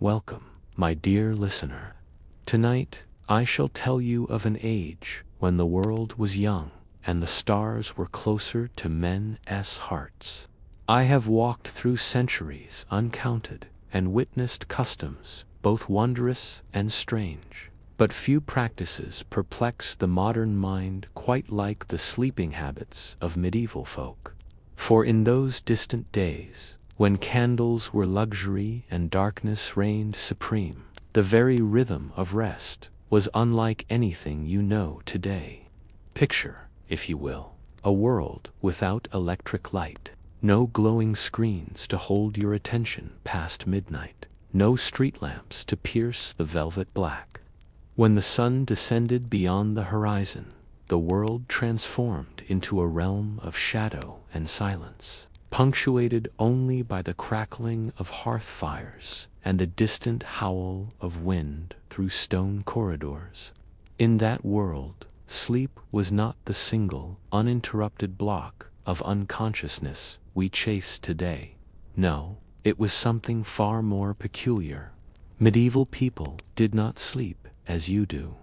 welcome, my dear listener. Tonight, I shall tell you of an age when the world was young and the stars were closer to men's hearts. I have walked through centuries uncounted and witnessed customs both wondrous and strange. But few practices perplex the modern mind quite like the sleeping habits of medieval folk. For in those distant days, when candles were luxury and darkness reigned supreme, the very rhythm of rest was unlike anything you know today. Picture, if you will, a world without electric light, no glowing screens to hold your attention past midnight, no street lamps to pierce the velvet black. When the sun descended beyond the horizon, the world transformed into a realm of shadow and silence, punctuated only by the crackling of hearth fires and the distant howl of wind through stone corridors. In that world, sleep was not the single, uninterrupted block of unconsciousness we chase today. No, it was something far more peculiar. Medieval people did not sleep as you do.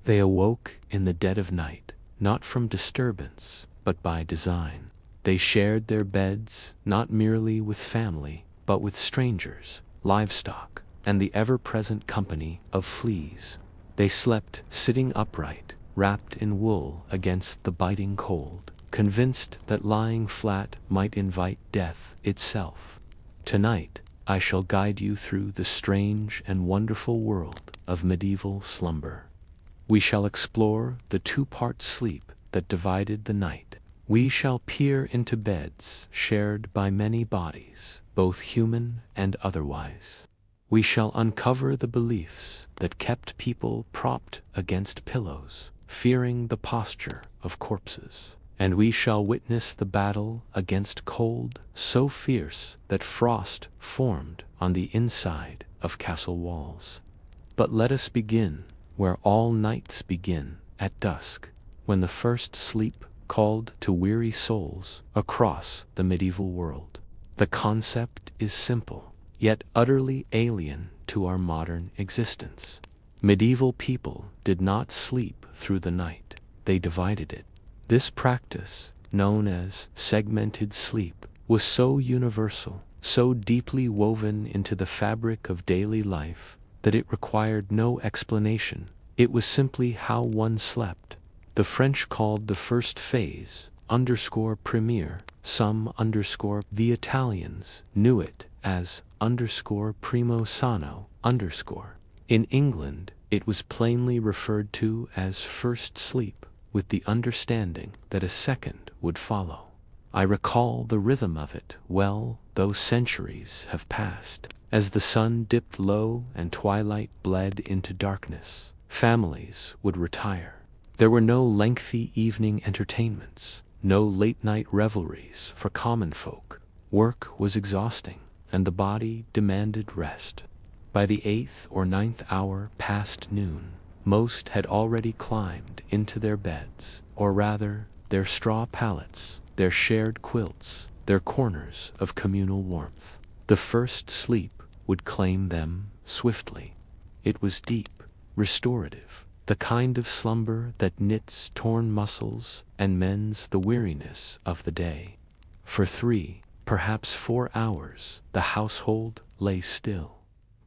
They awoke in the dead of night, not from disturbance, but by design. They shared their beds not merely with family, but with strangers, livestock, and the ever-present company of fleas. They slept sitting upright, wrapped in wool against the biting cold, convinced that lying flat might invite death itself. Tonight, I shall guide you through the strange and wonderful world of medieval slumber. We shall explore the two-part sleep that divided the night. We shall peer into beds shared by many bodies, both human and otherwise. We shall uncover the beliefs that kept people propped against pillows, fearing the posture of corpses. And we shall witness the battle against cold so fierce that frost formed on the inside of castle walls. But let us begin where all nights begin, at dusk, when the first sleep called to weary souls across the medieval world. The concept is simple, yet utterly alien to our modern existence. Medieval people did not sleep through the night, they divided it. This practice, known as segmented sleep, was so universal, so deeply woven into the fabric of daily life, that it required no explanation. It was simply how one slept. The French called the first phase _premier, some _ the Italians knew it as _primo sonno _. In England, it was plainly referred to as first sleep, with the understanding that a second would follow. I recall the rhythm of it well, though centuries have passed. As the sun dipped low and twilight bled into darkness, families would retire. There were no lengthy evening entertainments, no late-night revelries for common folk. Work was exhausting, and the body demanded rest. By the 8th or 9th hour past noon, most had already climbed into their beds, or rather, their straw pallets, their shared quilts, their corners of communal warmth. The first sleep would claim them swiftly. It was deep, restorative, the kind of slumber that knits torn muscles and mends the weariness of the day. For 3, perhaps 4 hours, the household lay still.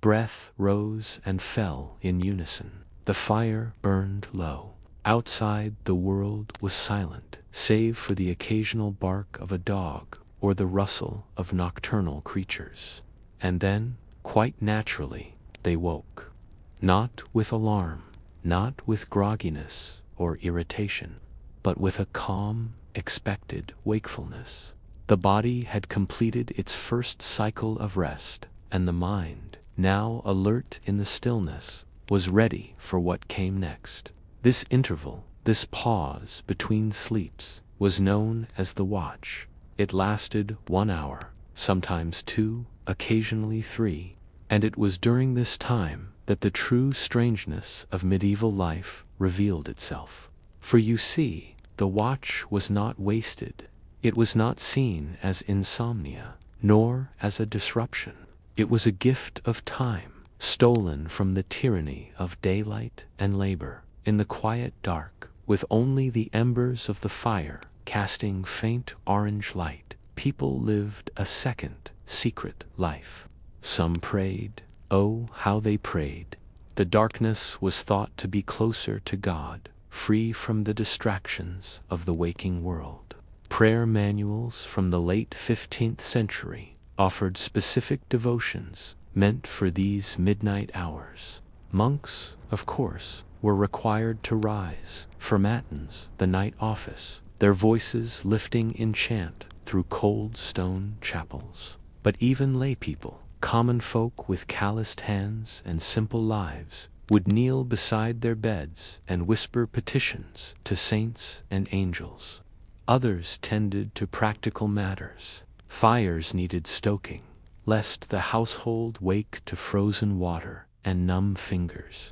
Breath rose and fell in unison. The fire burned low. Outside, the world was silent, save for the occasional bark of a dog or the rustle of nocturnal creatures. And then, quite naturally, they woke. Not with alarm, not with grogginess or irritation, but with a calm, expected wakefulness. The body had completed its first cycle of rest, and the mind, now alert in the stillness, was ready for what came next. This interval, this pause between sleeps, was known as the watch. It lasted 1 hour, sometimes 2, occasionally 3, and it was during this time that the true strangeness of medieval life revealed itself. For you see, the watch was not wasted. It was not seen as insomnia, nor as a disruption. It was a gift of time, stolen from the tyranny of daylight and labor. In the quiet dark, with only the embers of the fire casting faint orange light, people lived a second, secret life. Some prayed. Oh, how they prayed! The darkness was thought to be closer to God, free from the distractions of the waking world. Prayer manuals from the late 15th century offered specific devotions meant for these midnight hours. Monks, of course, were required to rise for matins, the night office, their voices lifting in chant through cold stone chapels. But even lay people, common folk with calloused hands and simple lives, would kneel beside their beds and whisper petitions to saints and angels. Others tended to practical matters. Fires needed stoking, lest the household wake to frozen water and numb fingers.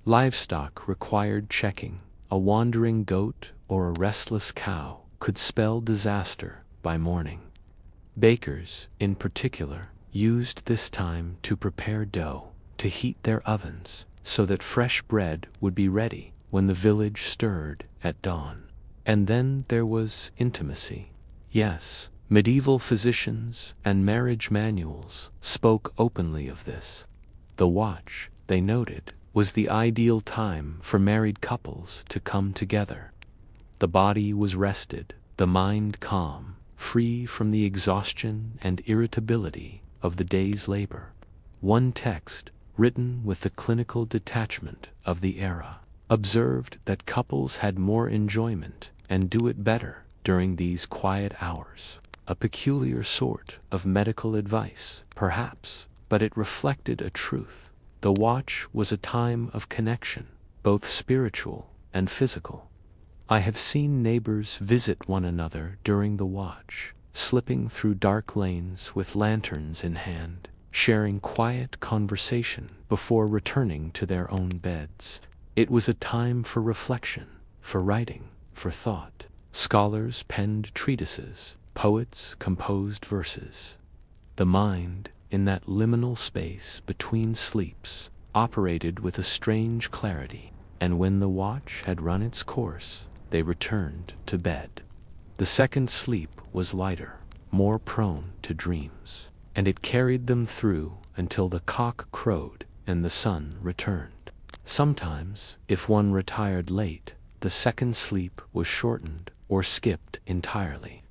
Livestock required checking. A wandering goat or a restless cow could spell disaster by morning. Bakers, in particular, used this time to prepare dough, to heat their ovens, so that fresh bread would be ready when the village stirred at dawn. And then there was intimacy. Yes, medieval physicians and marriage manuals spoke openly of this. The watch, they noted, was the ideal time for married couples to come together. The body was rested, the mind calm, free from the exhaustion and irritability of the day's labor. One text, written with the clinical detachment of the era, observed that couples had more enjoyment and do it better during these quiet hours. A peculiar sort of medical advice, perhaps, but it reflected a truth. The watch was a time of connection, both spiritual and physical. I have seen neighbors visit one another during the watch, slipping through dark lanes with lanterns in hand, sharing quiet conversation before returning to their own beds. It was a time for reflection, for writing, for thought. Scholars penned treatises, poets composed verses. The mind, in that liminal space between sleeps, operated with a strange clarity, and when the watch had run its course, they returned to bed. The second sleep was lighter, more prone to dreams, and it carried them through until the cock crowed and the sun returned. Sometimes, if one retired late, the second sleep was shortened or skipped entirely.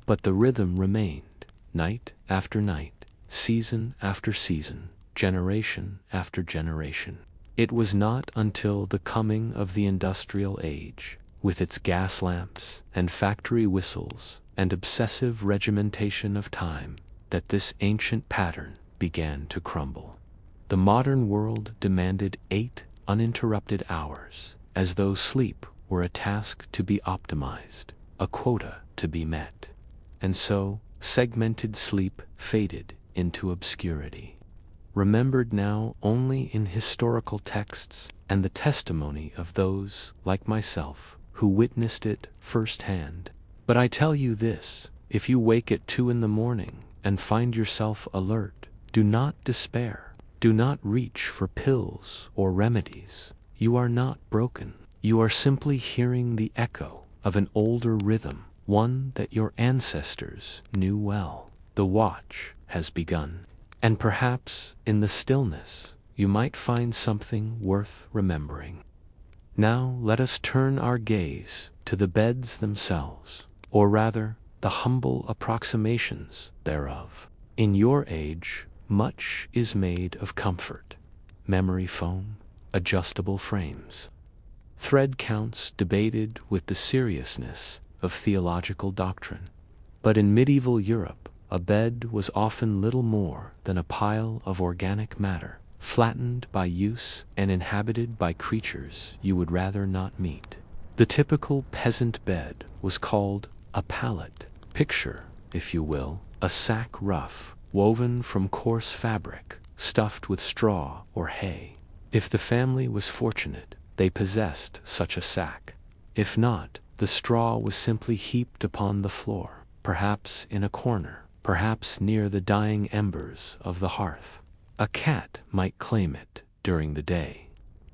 But the rhythm remained, night after night, season after season, generation after generation. It was not until the coming of the industrial age, with its gas lamps and factory whistles and obsessive regimentation of time, that this ancient pattern began to crumble. The modern world demanded 8 uninterrupted hours, as though sleep were a task to be optimized, a quota to be met. And so, segmented sleep faded into obscurity, remembered now only in historical texts and the testimony of those, like myself, who witnessed it firsthand. But I tell you this, if you wake at 2 in the morning and find yourself alert, do not despair. Do not reach for pills or remedies. You are not broken. You are simply hearing the echo of an older rhythm, one that your ancestors knew well. The watch has begun, and perhaps in the stillness you might find something worth remembering. Now let us turn our gaze to the beds themselves, or rather, the humble approximations thereof. In your age, much is made of comfort: memory foam, adjustable frames, thread counts debated with the seriousness of theological doctrine. But in medieval Europe, a bed was often little more than a pile of organic matter, flattened by use and inhabited by creatures you would rather not meet. The typical peasant bed was called a pallet. Picture, if you will, a sack ruff, woven from coarse fabric, stuffed with straw or hay. If the family was fortunate, they possessed such a sack. If not, the straw was simply heaped upon the floor, perhaps in a corner, perhaps near the dying embers of the hearth. A cat might claim it during the day.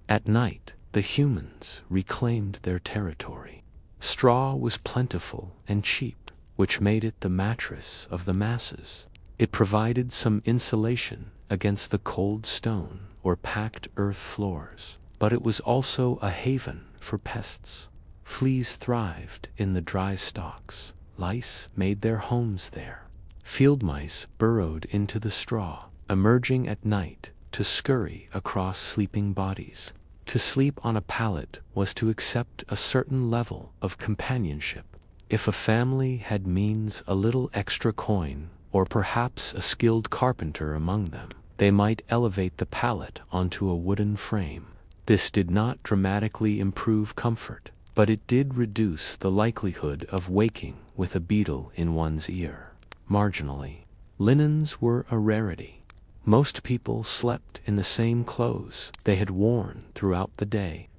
At night, the humans reclaimed their territory. Straw was plentiful and cheap, which made it the mattress of the masses. It provided some insulation against the cold stone or packed earth floors, but it was also a haven for pests. Fleas thrived in the dry stalks. Lice made their homes there. Field mice burrowed into the straw, emerging at night to scurry across sleeping bodies. To sleep on a pallet was to accept a certain level of companionship. If a family had means, a little extra coin, or perhaps a skilled carpenter among them, they might elevate the pallet onto a wooden frame. This did not dramatically improve comfort, but it did reduce the likelihood of waking with a beetle in one's ear. Marginally. Linens were a rarity. Most people slept in the same clothes they had worn throughout the day.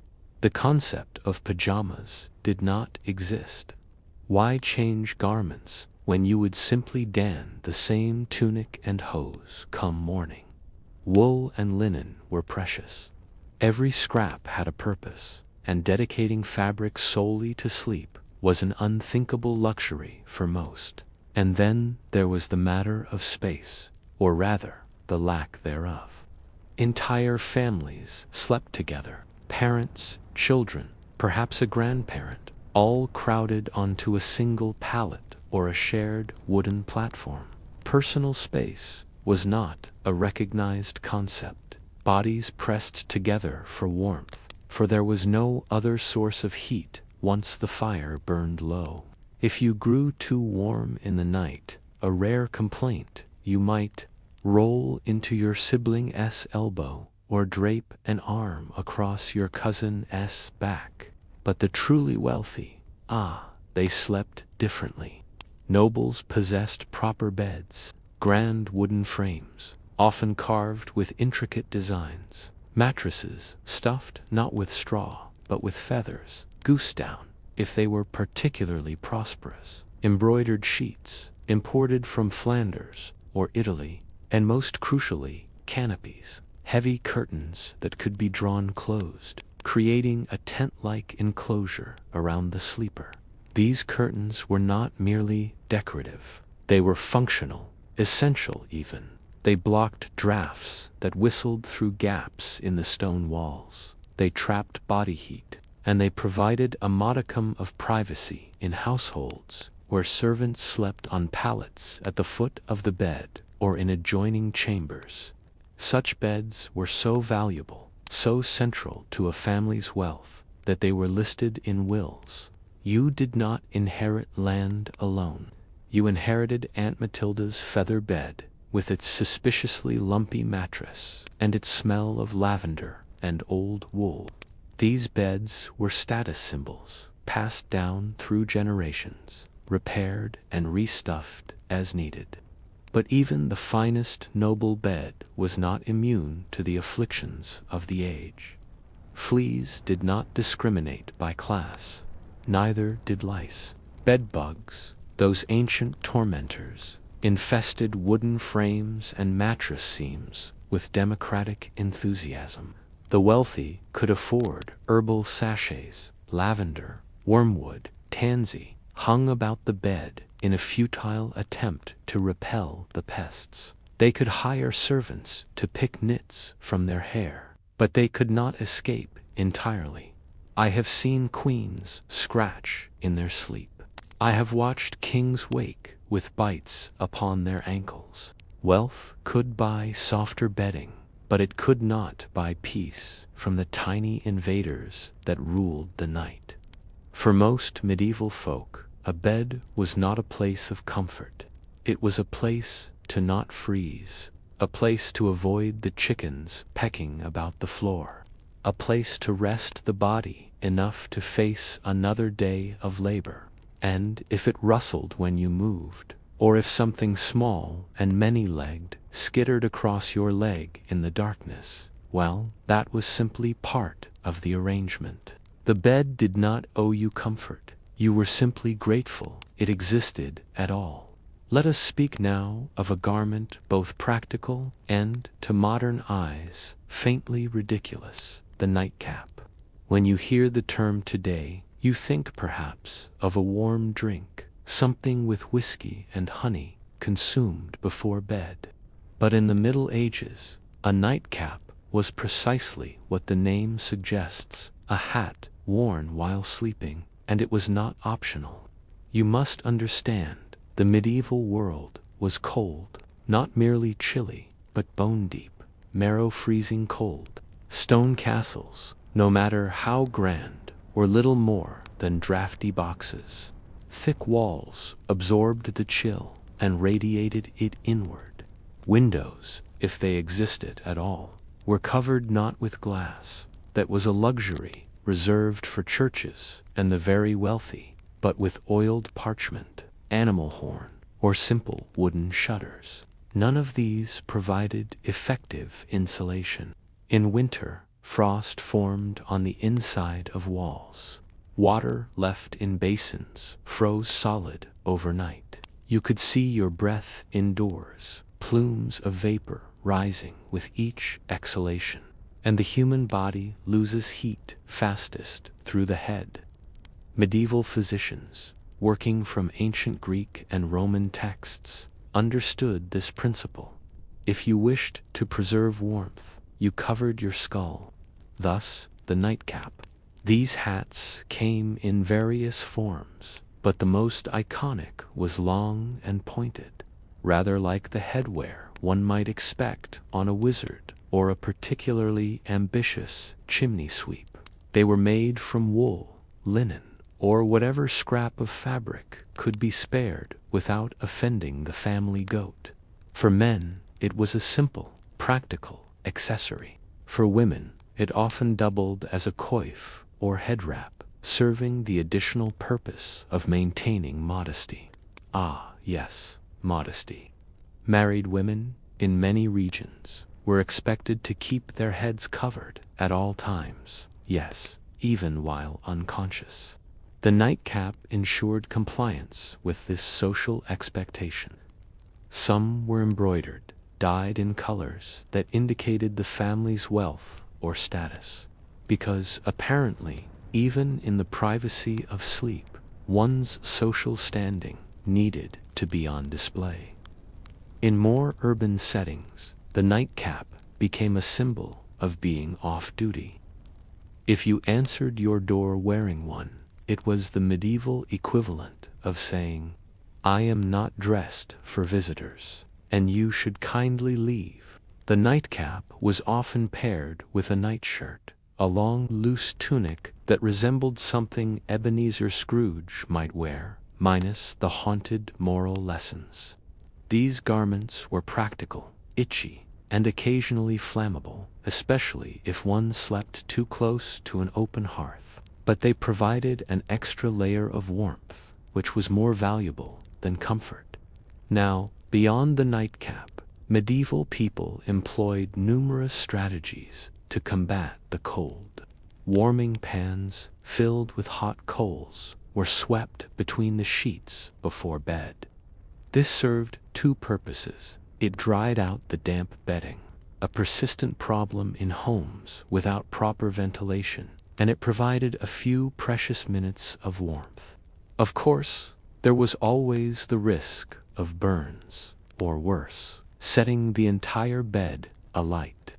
The concept of pajamas did not exist. Why change garments when you would simply don the same tunic and hose come morning? Wool and linen were precious. Every scrap had a purpose, and dedicating fabric solely to sleep was an unthinkable luxury for most. And then there was the matter of space, or rather, the lack thereof. Entire families slept together, parents, children, perhaps a grandparent, all crowded onto a single pallet or a shared wooden platform. Personal space was not a recognized concept. Bodies pressed together for warmth, for there was no other source of heat once the fire burned low. If you grew too warm in the night, a rare complaint, you might roll into your sibling's elbow or drape an arm across your cousin's back. But the truly wealthy, they slept differently. Nobles possessed proper beds, grand wooden frames, often carved with intricate designs, mattresses stuffed not with straw, but with feathers, goose down, if they were particularly prosperous, embroidered sheets, imported from Flanders or Italy, and most crucially, canopies, heavy curtains that could be drawn closed, creating a tent-like enclosure around the sleeper. These curtains were not merely decorative. They were functional, essential even. They blocked drafts that whistled through gaps in the stone walls. They trapped body heat, and they provided a modicum of privacy in households where servants slept on pallets at the foot of the bed or in adjoining chambers. Such beds were so valuable, so central to a family's wealth, that they were listed in wills. You did not inherit land alone. You inherited Aunt Matilda's feather bed, with its suspiciously lumpy mattress and its smell of lavender and old wool. These beds were status symbols, passed down through generations, repaired and restuffed as needed. But even the finest noble bed was not immune to the afflictions of the age. Fleas did not discriminate by class. Neither did lice. Bedbugs, those ancient tormentors, infested wooden frames and mattress seams with democratic enthusiasm. The wealthy could afford herbal sachets, lavender, wormwood, tansy, hung about the bed in a futile attempt to repel the pests. They could hire servants to pick nits from their hair, but they could not escape entirely. I have seen queens scratch in their sleep. I have watched kings wake with bites upon their ankles. Wealth could buy softer bedding, but it could not buy peace from the tiny invaders that ruled the night. For most medieval folk, a bed was not a place of comfort. It was a place to not freeze, a place to avoid the chickens pecking about the floor, a place to rest the body enough to face another day of labor. And if it rustled when you moved, or if something small and many-legged skittered across your leg in the darkness, well, that was simply part of the arrangement. The bed did not owe you comfort. You were simply grateful it existed at all. Let us speak now of a garment both practical and, to modern eyes, faintly ridiculous, the nightcap. When you hear the term today, you think perhaps of a warm drink, something with whiskey and honey, consumed before bed. But in the Middle Ages, a nightcap was precisely what the name suggests, a hat worn while sleeping, and it was not optional. You must understand, the medieval world was cold, not merely chilly, but bone-deep, marrow-freezing cold. Stone castles, no matter how grand, were little more than drafty boxes. Thick walls absorbed the chill and radiated it inward. Windows, if they existed at all, were covered not with glass, that was a luxury reserved for churches and the very wealthy, but with oiled parchment, animal horn, or simple wooden shutters. None of these provided effective insulation. In winter, frost formed on the inside of walls. Water left in basins froze solid overnight. You could see your breath indoors, plumes of vapor rising with each exhalation. And the human body loses heat fastest through the head. Medieval physicians, working from ancient Greek and Roman texts, understood this principle. If you wished to preserve warmth, you covered your skull. Thus, the nightcap. These hats came in various forms, but the most iconic was long and pointed, rather like the headwear one might expect on a wizard or a particularly ambitious chimney sweep. They were made from wool, linen, or whatever scrap of fabric could be spared without offending the family goat. For men, it was a simple, practical accessory. For women, it often doubled as a coif or head wrap, serving the additional purpose of maintaining modesty. Ah, yes, modesty. Married women, in many regions, were expected to keep their heads covered at all times, yes, even while unconscious. The nightcap ensured compliance with this social expectation. Some were embroidered, dyed in colors that indicated the family's wealth or status, because apparently, even in the privacy of sleep, one's social standing needed to be on display. In more urban settings, the nightcap became a symbol of being off-duty. If you answered your door wearing one, it was the medieval equivalent of saying, "I am not dressed for visitors, and you should kindly leave." The nightcap was often paired with a nightshirt, a long, loose tunic that resembled something Ebenezer Scrooge might wear, minus the haunted moral lessons. These garments were practical, itchy, and occasionally flammable, especially if one slept too close to an open hearth. But they provided an extra layer of warmth, which was more valuable than comfort. Now, beyond the nightcap, medieval people employed numerous strategies to combat the cold. Warming pans filled with hot coals were swept between the sheets before bed. This served two purposes. It dried out the damp bedding, a persistent problem in homes without proper ventilation, and it provided a few precious minutes of warmth. Of course, there was always the risk of burns, or worse, setting the entire bed alight.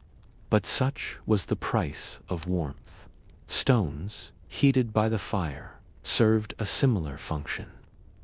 But such was the price of warmth. Stones, heated by the fire, served a similar function.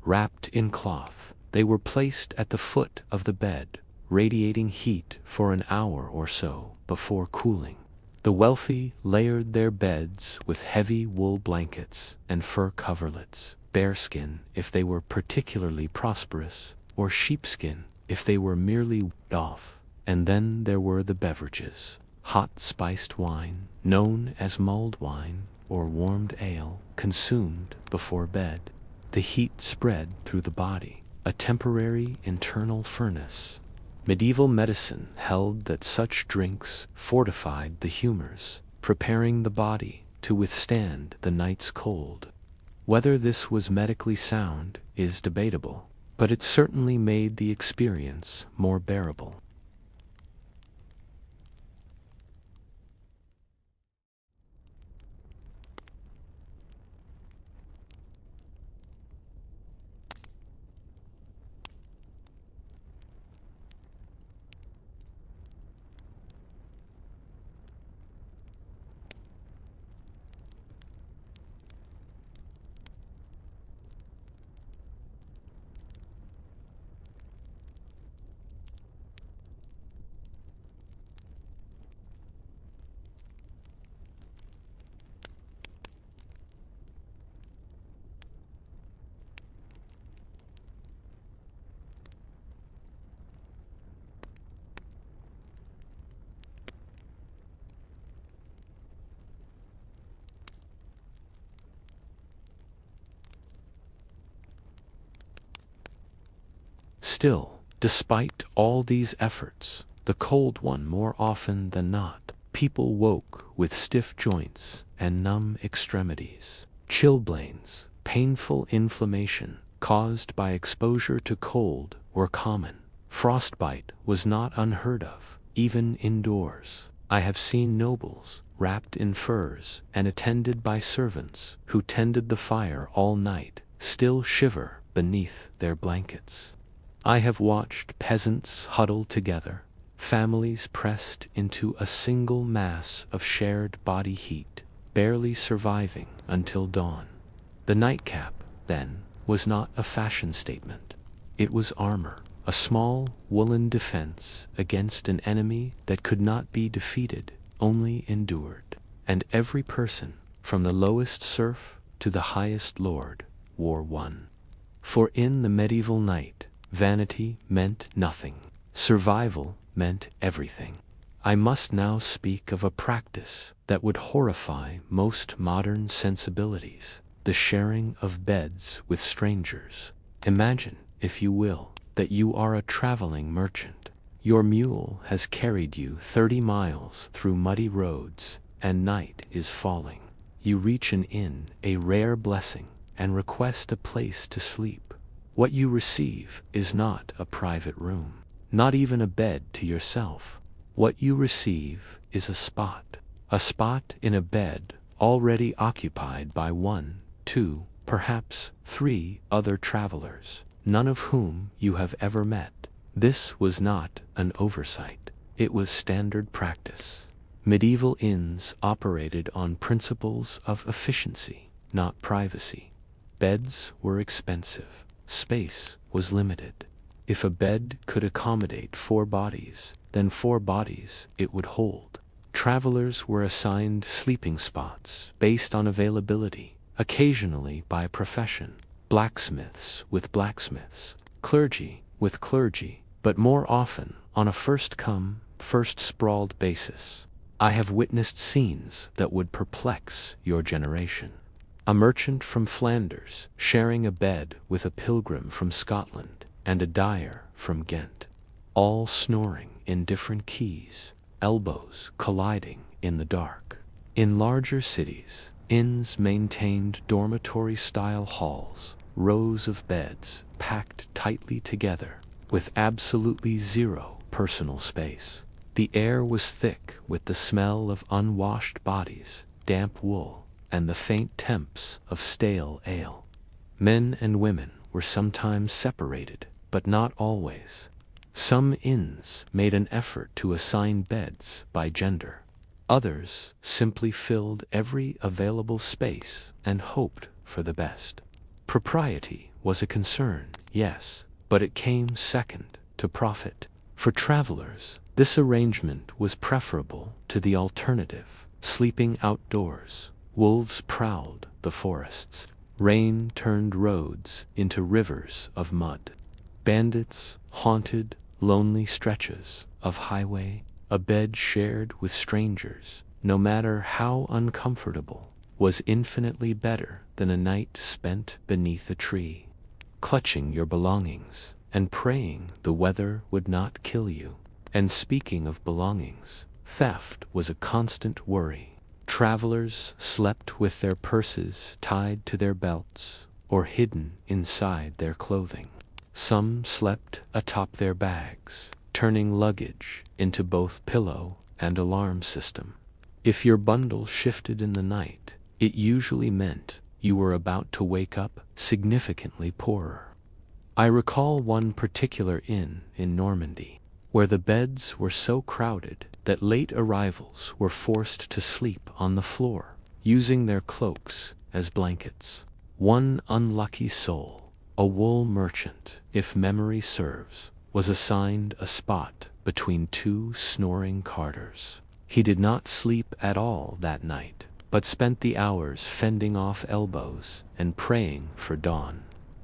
Wrapped in cloth, they were placed at the foot of the bed, radiating heat for an hour or so before cooling. The wealthy layered their beds with heavy wool blankets and fur coverlets, bearskin if they were particularly prosperous, or sheepskin if they were merely off. And then there were the beverages. Hot spiced wine, known as mulled wine or warmed ale, consumed before bed. The heat spread through the body, a temporary internal furnace. Medieval medicine held that such drinks fortified the humors, preparing the body to withstand the night's cold. Whether this was medically sound is debatable. but it certainly made the experience more bearable. Still, despite all these efforts, the cold one more often than not, people woke with stiff joints and numb extremities. Chilblains, painful inflammation caused by exposure to cold, were common. Frostbite was not unheard of, even indoors. I have seen nobles, wrapped in furs and attended by servants who tended the fire all night, still shiver beneath their blankets. I have watched peasants huddle together, families pressed into a single mass of shared body heat, barely surviving until dawn. The nightcap, then, was not a fashion statement. It was armor, a small woolen defense against an enemy that could not be defeated, only endured. And every person, from the lowest serf to the highest lord, wore one. For in the medieval night, vanity meant nothing. Survival meant everything. I must now speak of a practice that would horrify most modern sensibilities: the sharing of beds with strangers. Imagine, if you will, that you are a traveling merchant. Your mule has carried you 30 miles through muddy roads, and night is falling. You reach an inn, a rare blessing, and request a place to sleep. What you receive is not a private room, not even a bed to yourself. What you receive is a spot in a bed already occupied by 1, 2, perhaps 3 other travelers, none of whom you have ever met. This was not an oversight. It was standard practice. Medieval inns operated on principles of efficiency, not privacy. Beds were expensive. Space was limited. If a bed could accommodate 4 bodies, then 4 bodies it would hold. Travelers were assigned sleeping spots based on availability, occasionally by profession. Blacksmiths with blacksmiths, clergy with clergy, but more often on a first-come, first-sprawled basis. I have witnessed scenes that would perplex your generation. A merchant from Flanders sharing a bed with a pilgrim from Scotland and a dyer from Ghent, all snoring in different keys, elbows colliding in the dark. In larger cities, inns maintained dormitory-style halls, rows of beds packed tightly together, with absolutely zero personal space. The air was thick with the smell of unwashed bodies, damp wool, and the faint temps of stale ale. Men and women were sometimes separated, but not always. Some inns made an effort to assign beds by gender. Others simply filled every available space and hoped for the best. Propriety was a concern, yes, but it came second to profit. For travelers, this arrangement was preferable to the alternative: sleeping outdoors. Wolves prowled the forests. Rain turned roads into rivers of mud. Bandits haunted lonely stretches of highway. A bed shared with strangers, no matter how uncomfortable, was infinitely better than a night spent beneath a tree, clutching your belongings and praying the weather would not kill you. And speaking of belongings, theft was a constant worry. Travelers slept with their purses tied to their belts or hidden inside their clothing. Some slept atop their bags, turning luggage into both pillow and alarm system. If your bundle shifted in the night, it usually meant you were about to wake up significantly poorer. I recall one particular inn in Normandy, where the beds were so crowded that late arrivals were forced to sleep on the floor, using their cloaks as blankets. One unlucky soul, a wool merchant, if memory serves, was assigned a spot between two snoring carters. He did not sleep at all that night, but spent the hours fending off elbows and praying for dawn.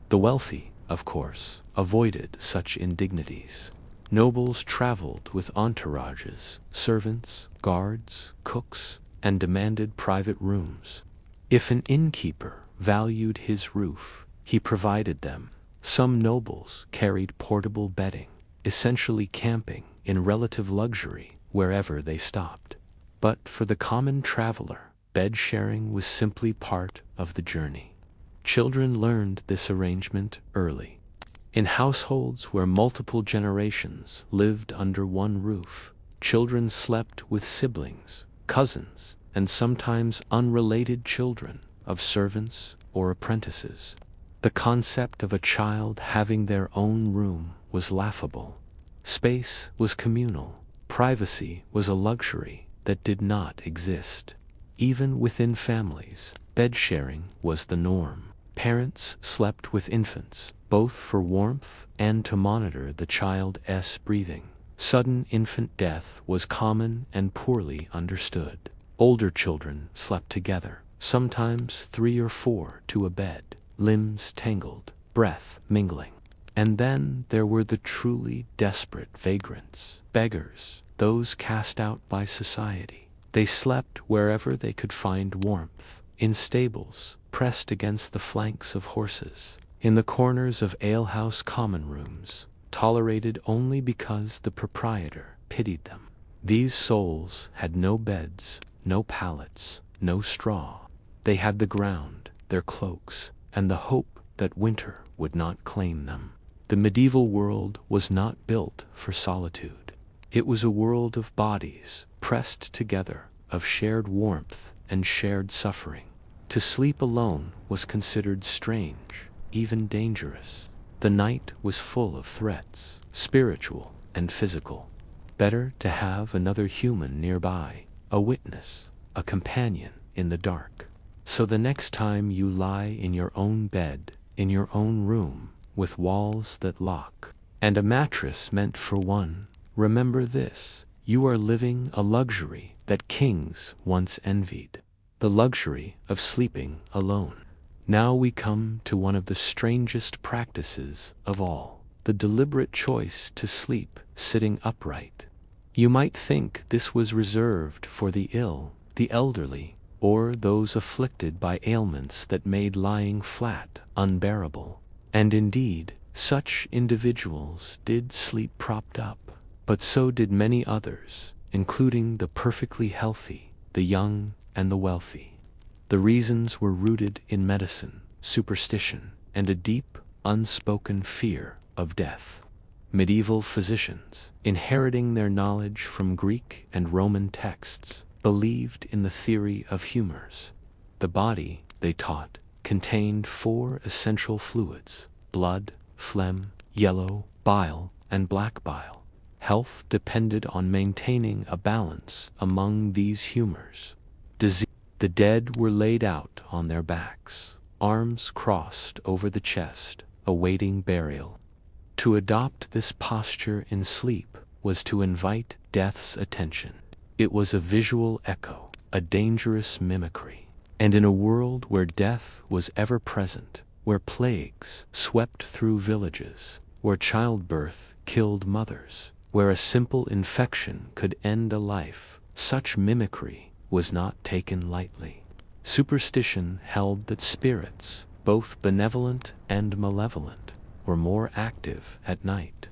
The wealthy, of course, avoided such indignities. Nobles traveled with entourages, servants, guards, cooks, and demanded private rooms. If an innkeeper valued his roof, he provided them. Some nobles carried portable bedding, essentially camping in relative luxury wherever they stopped. But for the common traveler, bed sharing was simply part of the journey. Children learned this arrangement early. In households where multiple generations lived under one roof, children slept with siblings, cousins, and sometimes unrelated children of servants or apprentices. The concept of a child having their own room was laughable. Space was communal. Privacy was a luxury that did not exist. Even within families, bed sharing was the norm. Parents slept with infants, both for warmth and to monitor the child's breathing. Sudden infant death was common and poorly understood. Older children slept together, sometimes 3 or 4 to a bed, limbs tangled, breath mingling. And then there were the truly desperate vagrants, beggars, those cast out by society. They slept wherever they could find warmth, in stables, pressed against the flanks of horses, in the corners of alehouse common rooms, tolerated only because the proprietor pitied them. These souls had no beds, no pallets, no straw. They had the ground, their cloaks, and the hope that winter would not claim them. The medieval world was not built for solitude. It was a world of bodies, pressed together, of shared warmth and shared suffering. To sleep alone was considered strange, even dangerous. The night was full of threats, spiritual and physical. Better to have another human nearby, a witness, a companion in the dark. So the next time you lie in your own bed, in your own room, with walls that lock, and a mattress meant for one, remember this: you are living a luxury that kings once envied, the luxury of sleeping alone. Now we come to one of the strangest practices of all, the deliberate choice to sleep sitting upright. You might think this was reserved for the ill, the elderly, or those afflicted by ailments that made lying flat unbearable. And indeed, such individuals did sleep propped up, but so did many others, including the perfectly healthy, the young, and the wealthy. The reasons were rooted in medicine, superstition, and a deep, unspoken fear of death. Medieval physicians, inheriting their knowledge from Greek and Roman texts, believed in the theory of humors. The body, they taught, contained 4 essential fluids: blood, phlegm, yellow bile, and black bile. Health depended on maintaining a balance among these humors. The dead were laid out on their backs, arms crossed over the chest, awaiting burial. To adopt this posture in sleep was to invite death's attention. It was a visual echo, a dangerous mimicry. And in a world where death was ever present, where plagues swept through villages, where childbirth killed mothers, where a simple infection could end a life, such mimicry was not taken lightly. Superstition held that spirits, both benevolent and malevolent, were more active at night.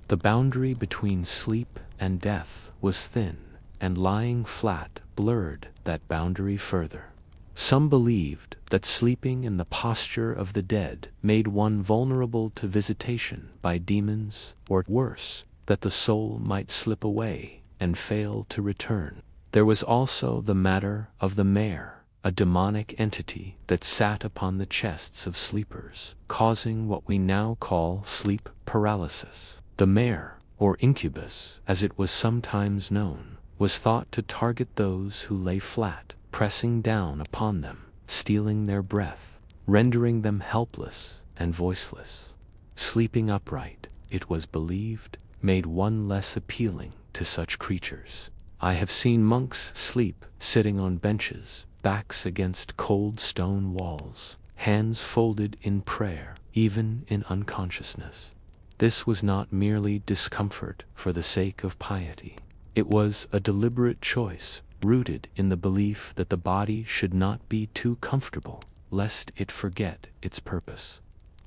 The boundary between sleep and death was thin, and lying flat blurred that boundary further. Some believed that sleeping in the posture of the dead made one vulnerable to visitation by demons, or worse, that the soul might slip away and fail to return. There was also the matter of the mare, a demonic entity that sat upon the chests of sleepers, causing what we now call sleep paralysis. The mare, or incubus, as it was sometimes known, was thought to target those who lay flat, pressing down upon them, stealing their breath, rendering them helpless and voiceless. Sleeping upright, it was believed, made one less appealing to such creatures. I have seen monks sleep sitting on benches, backs against cold stone walls, hands folded in prayer, even in unconsciousness. This was not merely discomfort for the sake of piety. It was a deliberate choice, rooted in the belief that the body should not be too comfortable, lest it forget its purpose.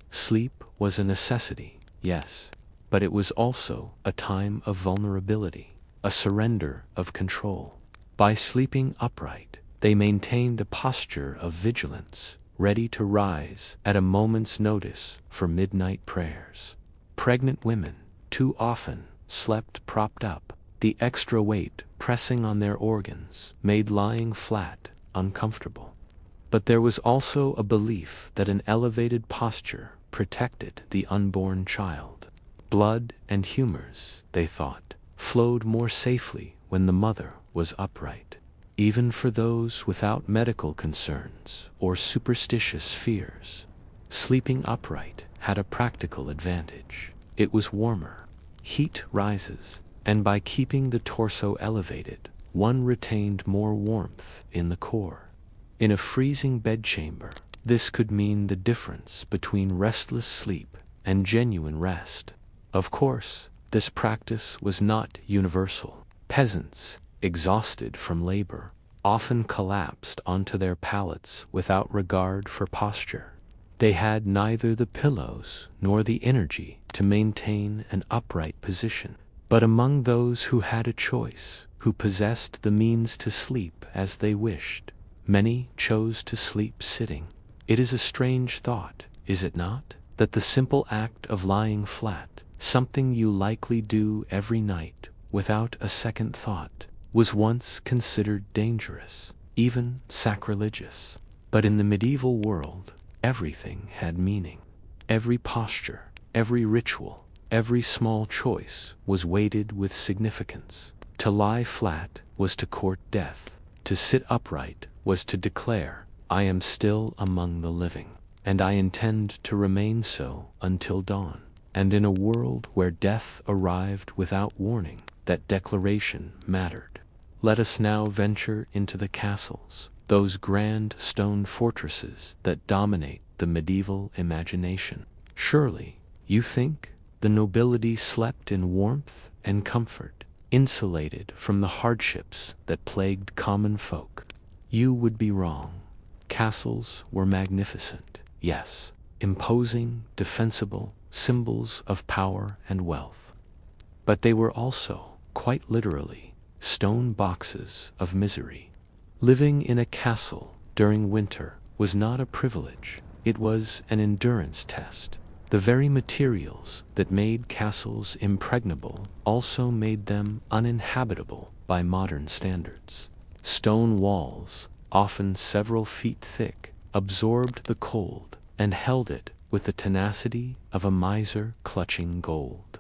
Sleep was a necessity, yes, but it was also a time of vulnerability, a surrender of control. By sleeping upright, they maintained a posture of vigilance, ready to rise at a moment's notice for midnight prayers. Pregnant women, too often, slept propped up. The extra weight pressing on their organs made lying flat uncomfortable. But there was also a belief that an elevated posture protected the unborn child. Blood and humors, they thought, flowed more safely when the mother was upright. Even for those without medical concerns or superstitious fears, sleeping upright had a practical advantage. It was warmer. Heat rises, and by keeping the torso elevated, one retained more warmth in the core. In a freezing bedchamber, this could mean the difference between restless sleep and genuine rest. Of course, this practice was not universal. Peasants, exhausted from labor, often collapsed onto their pallets without regard for posture. They had neither the pillows nor the energy to maintain an upright position. But among those who had a choice, who possessed the means to sleep as they wished, many chose to sleep sitting. It is a strange thought, is it not, that the simple act of lying flat, something you likely do every night without a second thought, was once considered dangerous, even sacrilegious. But in the medieval world, everything had meaning. Every posture, every ritual, every small choice was weighted with significance. To lie flat was to court death. To sit upright was to declare, I am still among the living, and I intend to remain so until dawn. And in a world where death arrived without warning, that declaration mattered. Let us now venture into the castles, those grand stone fortresses that dominate the medieval imagination. Surely, you think, the nobility slept in warmth and comfort, insulated from the hardships that plagued common folk. You would be wrong. Castles were magnificent, yes, imposing, defensible, symbols of power and wealth. But they were also, quite literally, stone boxes of misery. Living in a castle during winter was not a privilege, it was an endurance test. The very materials that made castles impregnable also made them uninhabitable by modern standards. Stone walls, often several feet thick, absorbed the cold and held it with the tenacity of a miser clutching gold.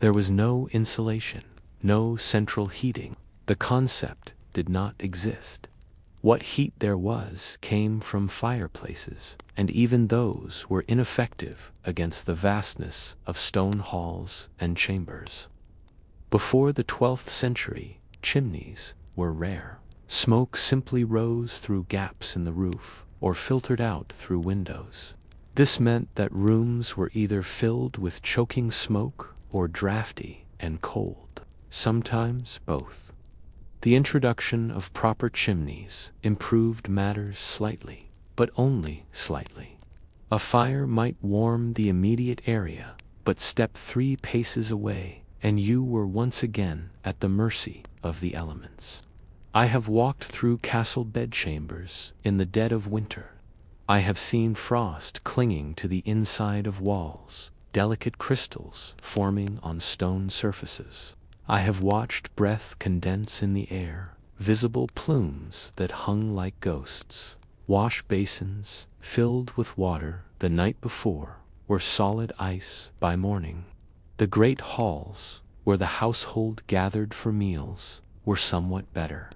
There was no insulation, no central heating. The concept did not exist. What heat there was came from fireplaces, and even those were ineffective against the vastness of stone halls and chambers. Before the 12th century, chimneys were rare. Smoke simply rose through gaps in the roof or filtered out through windows. This meant that rooms were either filled with choking smoke or drafty and cold, sometimes both. The introduction of proper chimneys improved matters slightly, but only slightly. A fire might warm the immediate area, but step 3 paces away, and you were once again at the mercy of the elements. I have walked through castle bedchambers in the dead of winter. I have seen frost clinging to the inside of walls, delicate crystals forming on stone surfaces. I have watched breath condense in the air, visible plumes that hung like ghosts. Wash basins, filled with water the night before, were solid ice by morning. The great halls, where the household gathered for meals, were somewhat better.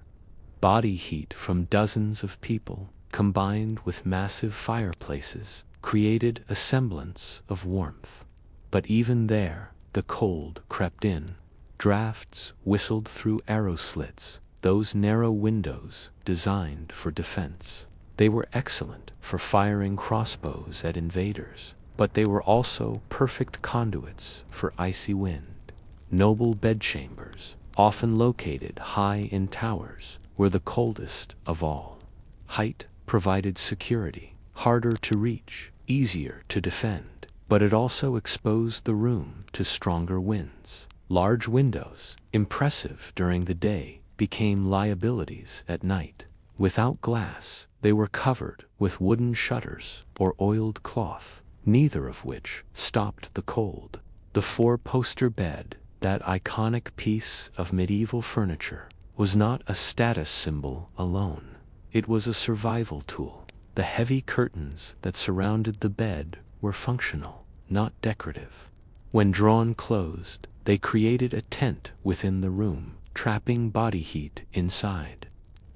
Body heat from dozens of people, combined with massive fireplaces, created a semblance of warmth. But even there, the cold crept in. Drafts whistled through arrow slits, those narrow windows designed for defense. They were excellent for firing crossbows at invaders, but they were also perfect conduits for icy wind. Noble bedchambers, often located high in towers, were the coldest of all. Height provided security, harder to reach, easier to defend, but it also exposed the room to stronger winds. Large windows, impressive during the day, became liabilities at night. Without glass, they were covered with wooden shutters or oiled cloth, neither of which stopped the cold. The four-poster bed, that iconic piece of medieval furniture, was not a status symbol alone. It was a survival tool. The heavy curtains that surrounded the bed were functional, not decorative. When drawn closed, they created a tent within the room, trapping body heat inside.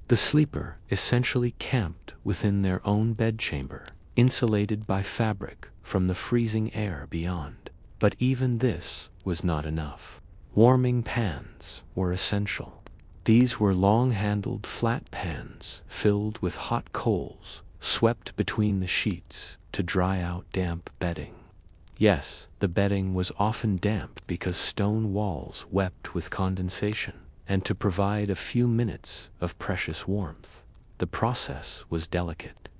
The sleeper essentially camped within their own bedchamber, insulated by fabric from the freezing air beyond. But even this was not enough. Warming pans were essential. These were long-handled flat pans filled with hot coals, swept between the sheets to dry out damp bedding. Yes, the bedding was often damp because stone walls wept with condensation, and to provide a few minutes of precious warmth. The process was delicate.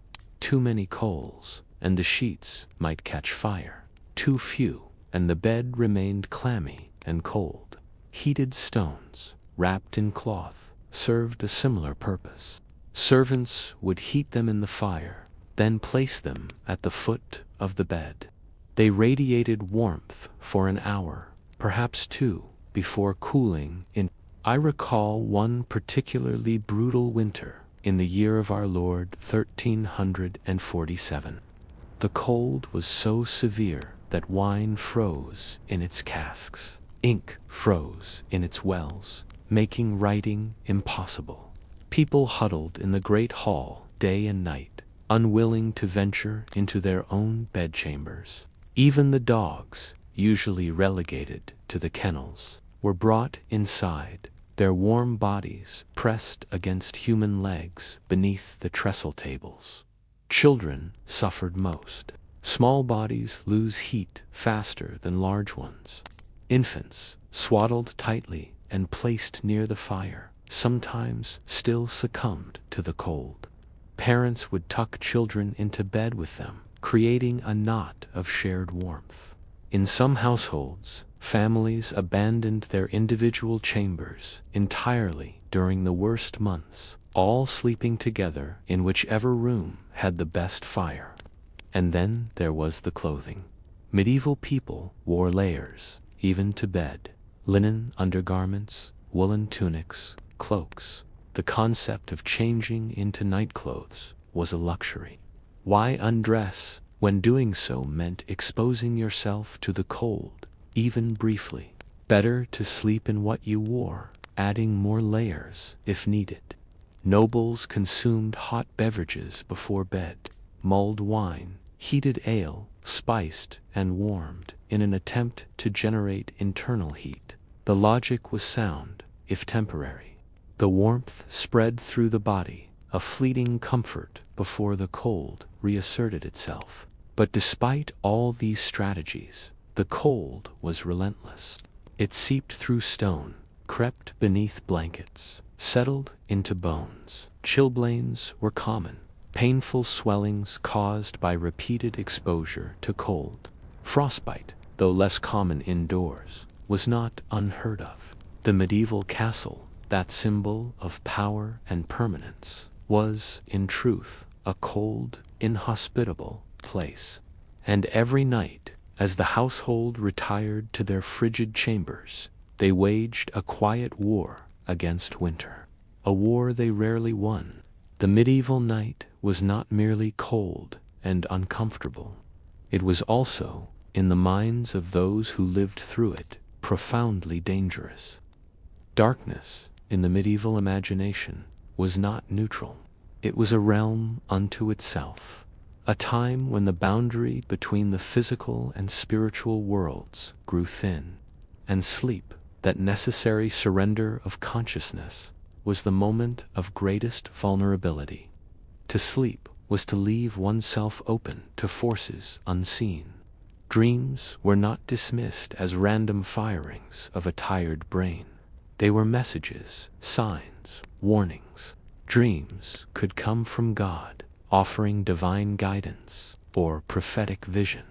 Too many coals, and the sheets might catch fire. Too few, and the bed remained clammy and cold. Heated stones, wrapped in cloth, served a similar purpose. Servants would heat them in the fire, then place them at the foot of the bed. They radiated warmth for an hour, perhaps two, before cooling in. I recall one particularly brutal winter in the year of our Lord 1347. The cold was so severe that wine froze in its casks, ink froze in its wells, making writing impossible. People huddled in the great hall day and night, unwilling to venture into their own bedchambers. Even the dogs, usually relegated to the kennels, were brought inside, their warm bodies pressed against human legs beneath the trestle tables. Children suffered most. Small bodies lose heat faster than large ones. Infants, swaddled tightly and placed near the fire, sometimes still succumbed to the cold. Parents would tuck children into bed with them, creating a knot of shared warmth. In some households, families abandoned their individual chambers entirely during the worst months, all sleeping together in whichever room had the best fire. And then there was the clothing. Medieval people wore layers, even to bed. Linen undergarments, woolen tunics, cloaks. The concept of changing into nightclothes was a luxury. Why undress when doing so meant exposing yourself to the cold, even briefly? Better to sleep in what you wore, adding more layers if needed. Nobles consumed hot beverages before bed, mulled wine, heated ale, spiced and warmed, in an attempt to generate internal heat. The logic was sound, if temporary. The warmth spread through the body, a fleeting comfort before the cold reasserted itself. But despite all these strategies, the cold was relentless. It seeped through stone, crept beneath blankets, settled into bones. Chilblains were common, painful swellings caused by repeated exposure to cold. Frostbite, though less common indoors, was not unheard of. The medieval castle, that symbol of power and permanence, was, in truth, a cold, inhospitable place. And every night, as the household retired to their frigid chambers, they waged a quiet war against winter. A war they rarely won. The medieval night was not merely cold and uncomfortable. It was also, in the minds of those who lived through it, profoundly dangerous. Darkness, in the medieval imagination, was not neutral. It was a realm unto itself, a time when the boundary between the physical and spiritual worlds grew thin, and sleep, that necessary surrender of consciousness, was the moment of greatest vulnerability. To sleep was to leave oneself open to forces unseen. Dreams were not dismissed as random firings of a tired brain. They were messages, signs, warnings. Dreams could come from God, offering divine guidance or prophetic vision,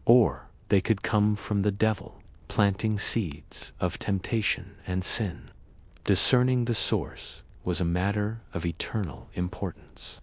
or they could come from the devil, planting seeds of temptation and sin. Discerning the source was a matter of eternal importance.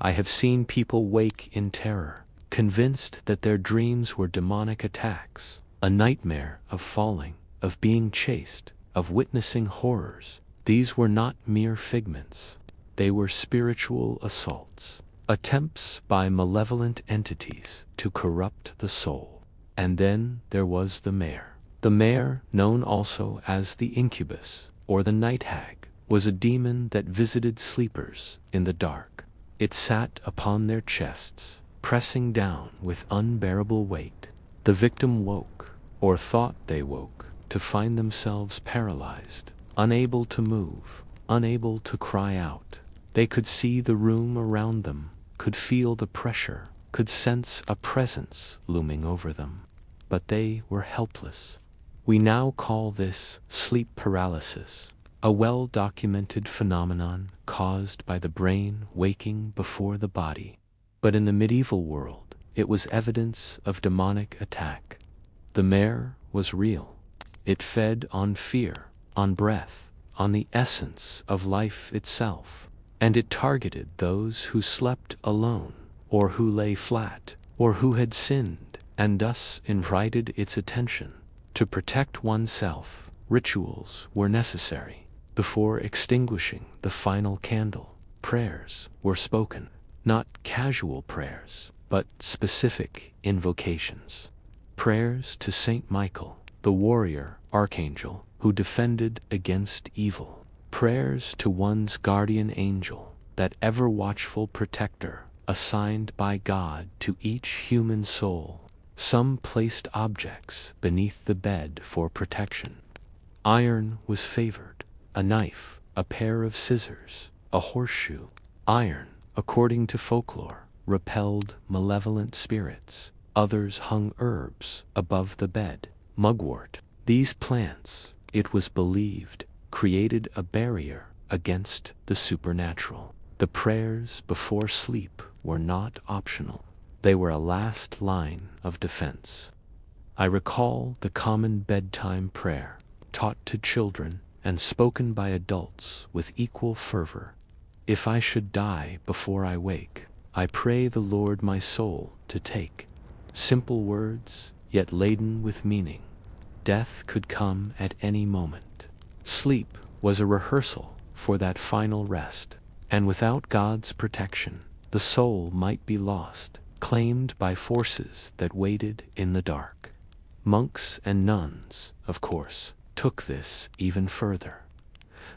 I have seen people wake in terror, convinced that their dreams were demonic attacks, a nightmare of falling, of being chased, of witnessing horrors. These were not mere figments. They were spiritual assaults, attempts by malevolent entities to corrupt the soul. And then there was the mare. The mare, known also as the incubus or the night hag, was a demon that visited sleepers in the dark. It sat upon their chests, pressing down with unbearable weight. The victim woke, or thought they woke, to find themselves paralyzed, unable to move, unable to cry out. They could see the room around them, could feel the pressure, could sense a presence looming over them. But they were helpless. We now call this sleep paralysis, a well-documented phenomenon caused by the brain waking before the body. But in the medieval world, it was evidence of demonic attack. The mare was real. It fed on fear, on breath, on the essence of life itself, and it targeted those who slept alone, or who lay flat, or who had sinned, and thus invited its attention. To protect oneself, rituals were necessary. Before extinguishing the final candle, prayers were spoken, not casual prayers, but specific invocations. Prayers to Saint Michael, the warrior archangel who defended against evil. Prayers to one's guardian angel, that ever-watchful protector assigned by God to each human soul. Some placed objects beneath the bed for protection. Iron was favored, a knife, a pair of scissors, a horseshoe. Iron, according to folklore, repelled malevolent spirits. Others hung herbs above the bed. Mugwort. These plants, it was believed, created a barrier against the supernatural. The prayers before sleep were not optional. They were a last line of defense. I recall the common bedtime prayer, taught to children and spoken by adults with equal fervor. If I should die before I wake, I pray the Lord my soul to take. Simple words, yet laden with meaning. Death could come at any moment. Sleep was a rehearsal for that final rest, and without God's protection, the soul might be lost, claimed by forces that waited in the dark. Monks and nuns, of course, took this even further.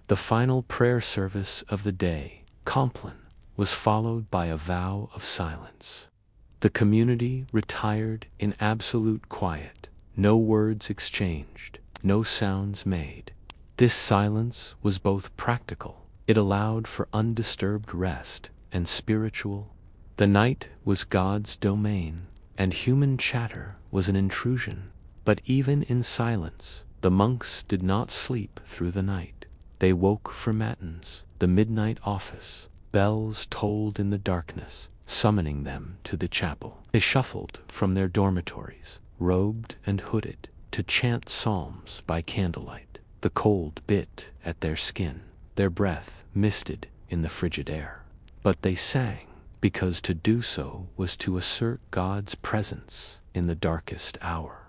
The final prayer service of the day, Compline, was followed by a vow of silence. The community retired in absolute quiet, no words exchanged, no sounds made. This silence was both practical. It allowed for undisturbed rest and spiritual. The night was God's domain, and human chatter was an intrusion. But even in silence, the monks did not sleep through the night. They woke for matins, the midnight office. Bells tolled in the darkness, summoning them to the chapel. They shuffled from their dormitories, robed and hooded, to chant psalms by candlelight. The cold bit at their skin, their breath misted in the frigid air. But they sang, because to do so was to assert God's presence in the darkest hour.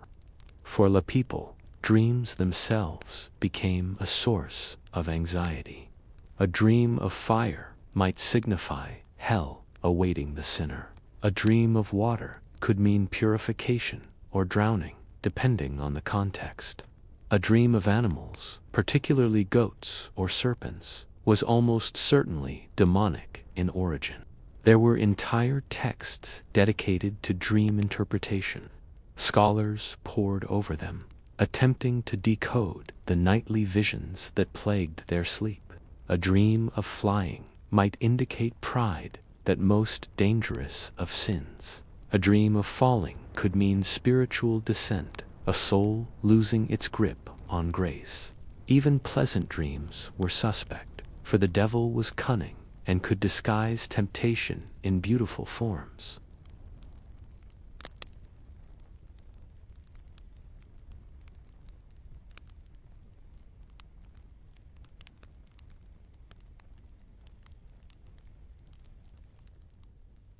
For the people, dreams themselves became a source of anxiety. A dream of fire might signify hell awaiting the sinner. A dream of water could mean purification or drowning, depending on the context. A dream of animals, particularly goats or serpents, was almost certainly demonic in origin. There were entire texts dedicated to dream interpretation. Scholars pored over them, attempting to decode the nightly visions that plagued their sleep. A dream of flying might indicate pride, that most dangerous of sins. A dream of falling could mean spiritual descent, a soul losing its grip on grace. Even pleasant dreams were suspect, for the devil was cunning and could disguise temptation in beautiful forms.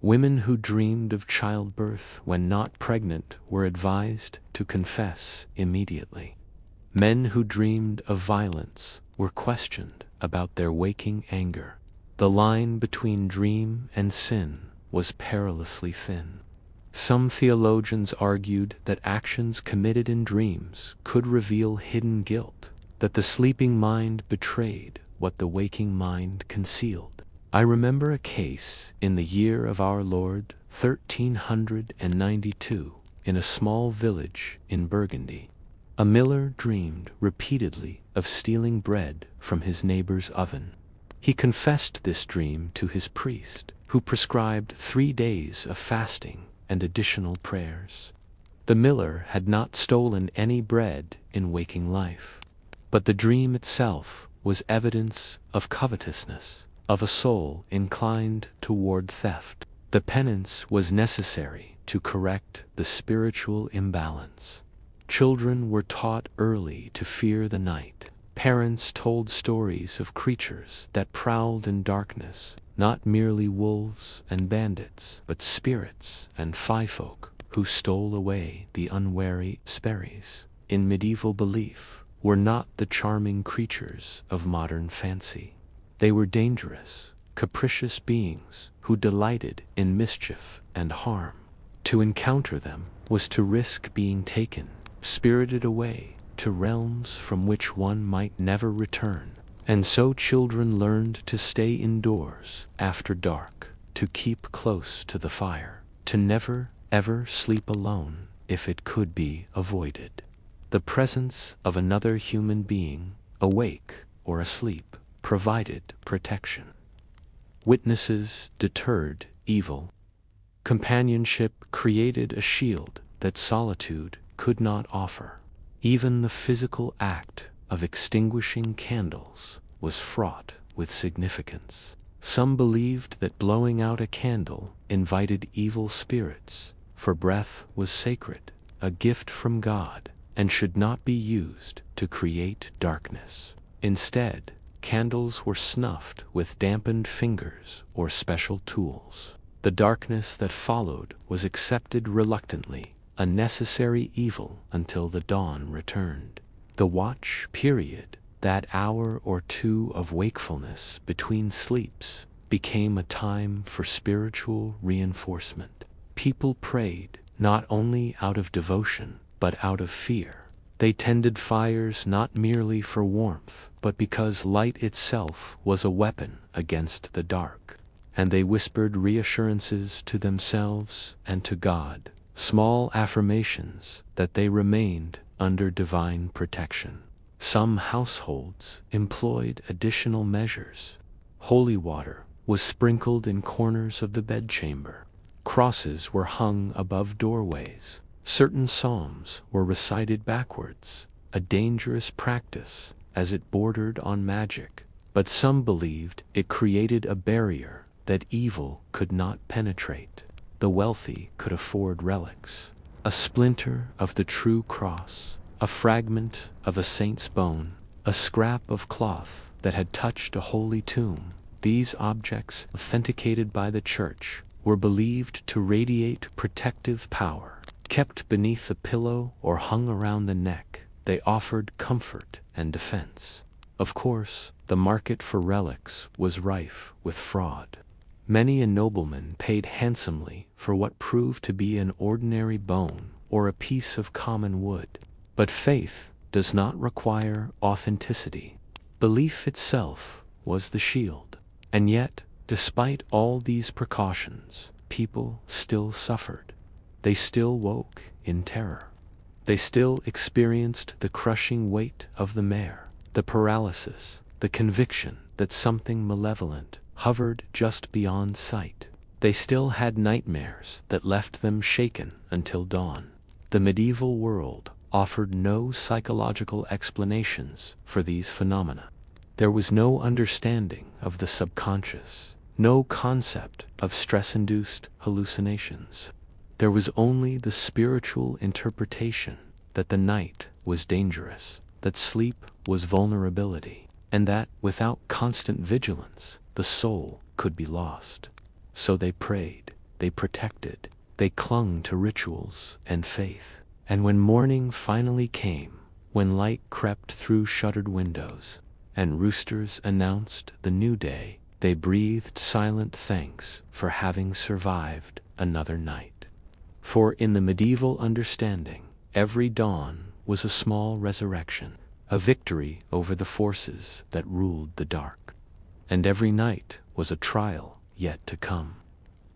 Women who dreamed of childbirth when not pregnant were advised to confess immediately. Men who dreamed of violence were questioned about their waking anger. The line between dream and sin was perilously thin. Some theologians argued that actions committed in dreams could reveal hidden guilt, that the sleeping mind betrayed what the waking mind concealed. I remember a case in the year of our Lord 1392 in a small village in Burgundy. A miller dreamed repeatedly of stealing bread from his neighbor's oven. He confessed this dream to his priest, who prescribed 3 days of fasting and additional prayers. The miller had not stolen any bread in waking life, but the dream itself was evidence of covetousness, of a soul inclined toward theft. The penance was necessary to correct the spiritual imbalance. Children were taught early to fear the night. Parents told stories of creatures that prowled in darkness, not merely wolves and bandits, but spirits and faifolk who stole away the unwary sperries. In medieval belief, were not the charming creatures of modern fancy. They were dangerous, capricious beings who delighted in mischief and harm. To encounter them was to risk being taken, spirited away to realms from which one might never return. And so children learned to stay indoors after dark, to keep close to the fire, to never ever sleep alone if it could be avoided. The presence of another human being, awake or asleep, provided protection. Witnesses deterred evil. Companionship created a shield that solitude could not offer. Even the physical act of extinguishing candles was fraught with significance. Some believed that blowing out a candle invited evil spirits, for breath was sacred, a gift from God, and should not be used to create darkness. Instead, candles were snuffed with dampened fingers or special tools. The darkness that followed was accepted reluctantly, a necessary evil until the dawn returned. The watch period, that hour or two of wakefulness between sleeps, became a time for spiritual reinforcement. People prayed not only out of devotion, but out of fear. They tended fires not merely for warmth, but because light itself was a weapon against the dark. And they whispered reassurances to themselves and to God, small affirmations that they remained under divine protection. Some households employed additional measures. Holy water was sprinkled in corners of the bedchamber. Crosses were hung above doorways. Certain psalms were recited backwards, a dangerous practice as it bordered on magic, but some believed it created a barrier that evil could not penetrate. The wealthy could afford relics. A splinter of the true cross, a fragment of a saint's bone, a scrap of cloth that had touched a holy tomb. These objects, authenticated by the church, were believed to radiate protective power. Kept beneath a pillow or hung around the neck, they offered comfort and defense. Of course, the market for relics was rife with fraud. Many a nobleman paid handsomely for what proved to be an ordinary bone or a piece of common wood. But faith does not require authenticity. Belief itself was the shield. And yet, despite all these precautions, people still suffered. They still woke in terror. They still experienced the crushing weight of the mare, the paralysis, the conviction that something malevolent hovered just beyond sight. They still had nightmares that left them shaken until dawn. The medieval world offered no psychological explanations for these phenomena. There was no understanding of the subconscious, no concept of stress-induced hallucinations. There was only the spiritual interpretation that the night was dangerous, that sleep was vulnerability, and that without constant vigilance, the soul could be lost. So they prayed, they protected, they clung to rituals and faith. And when morning finally came, when light crept through shuttered windows, and roosters announced the new day, they breathed silent thanks for having survived another night. For in the medieval understanding, every dawn was a small resurrection, a victory over the forces that ruled the dark. And every night was a trial yet to come.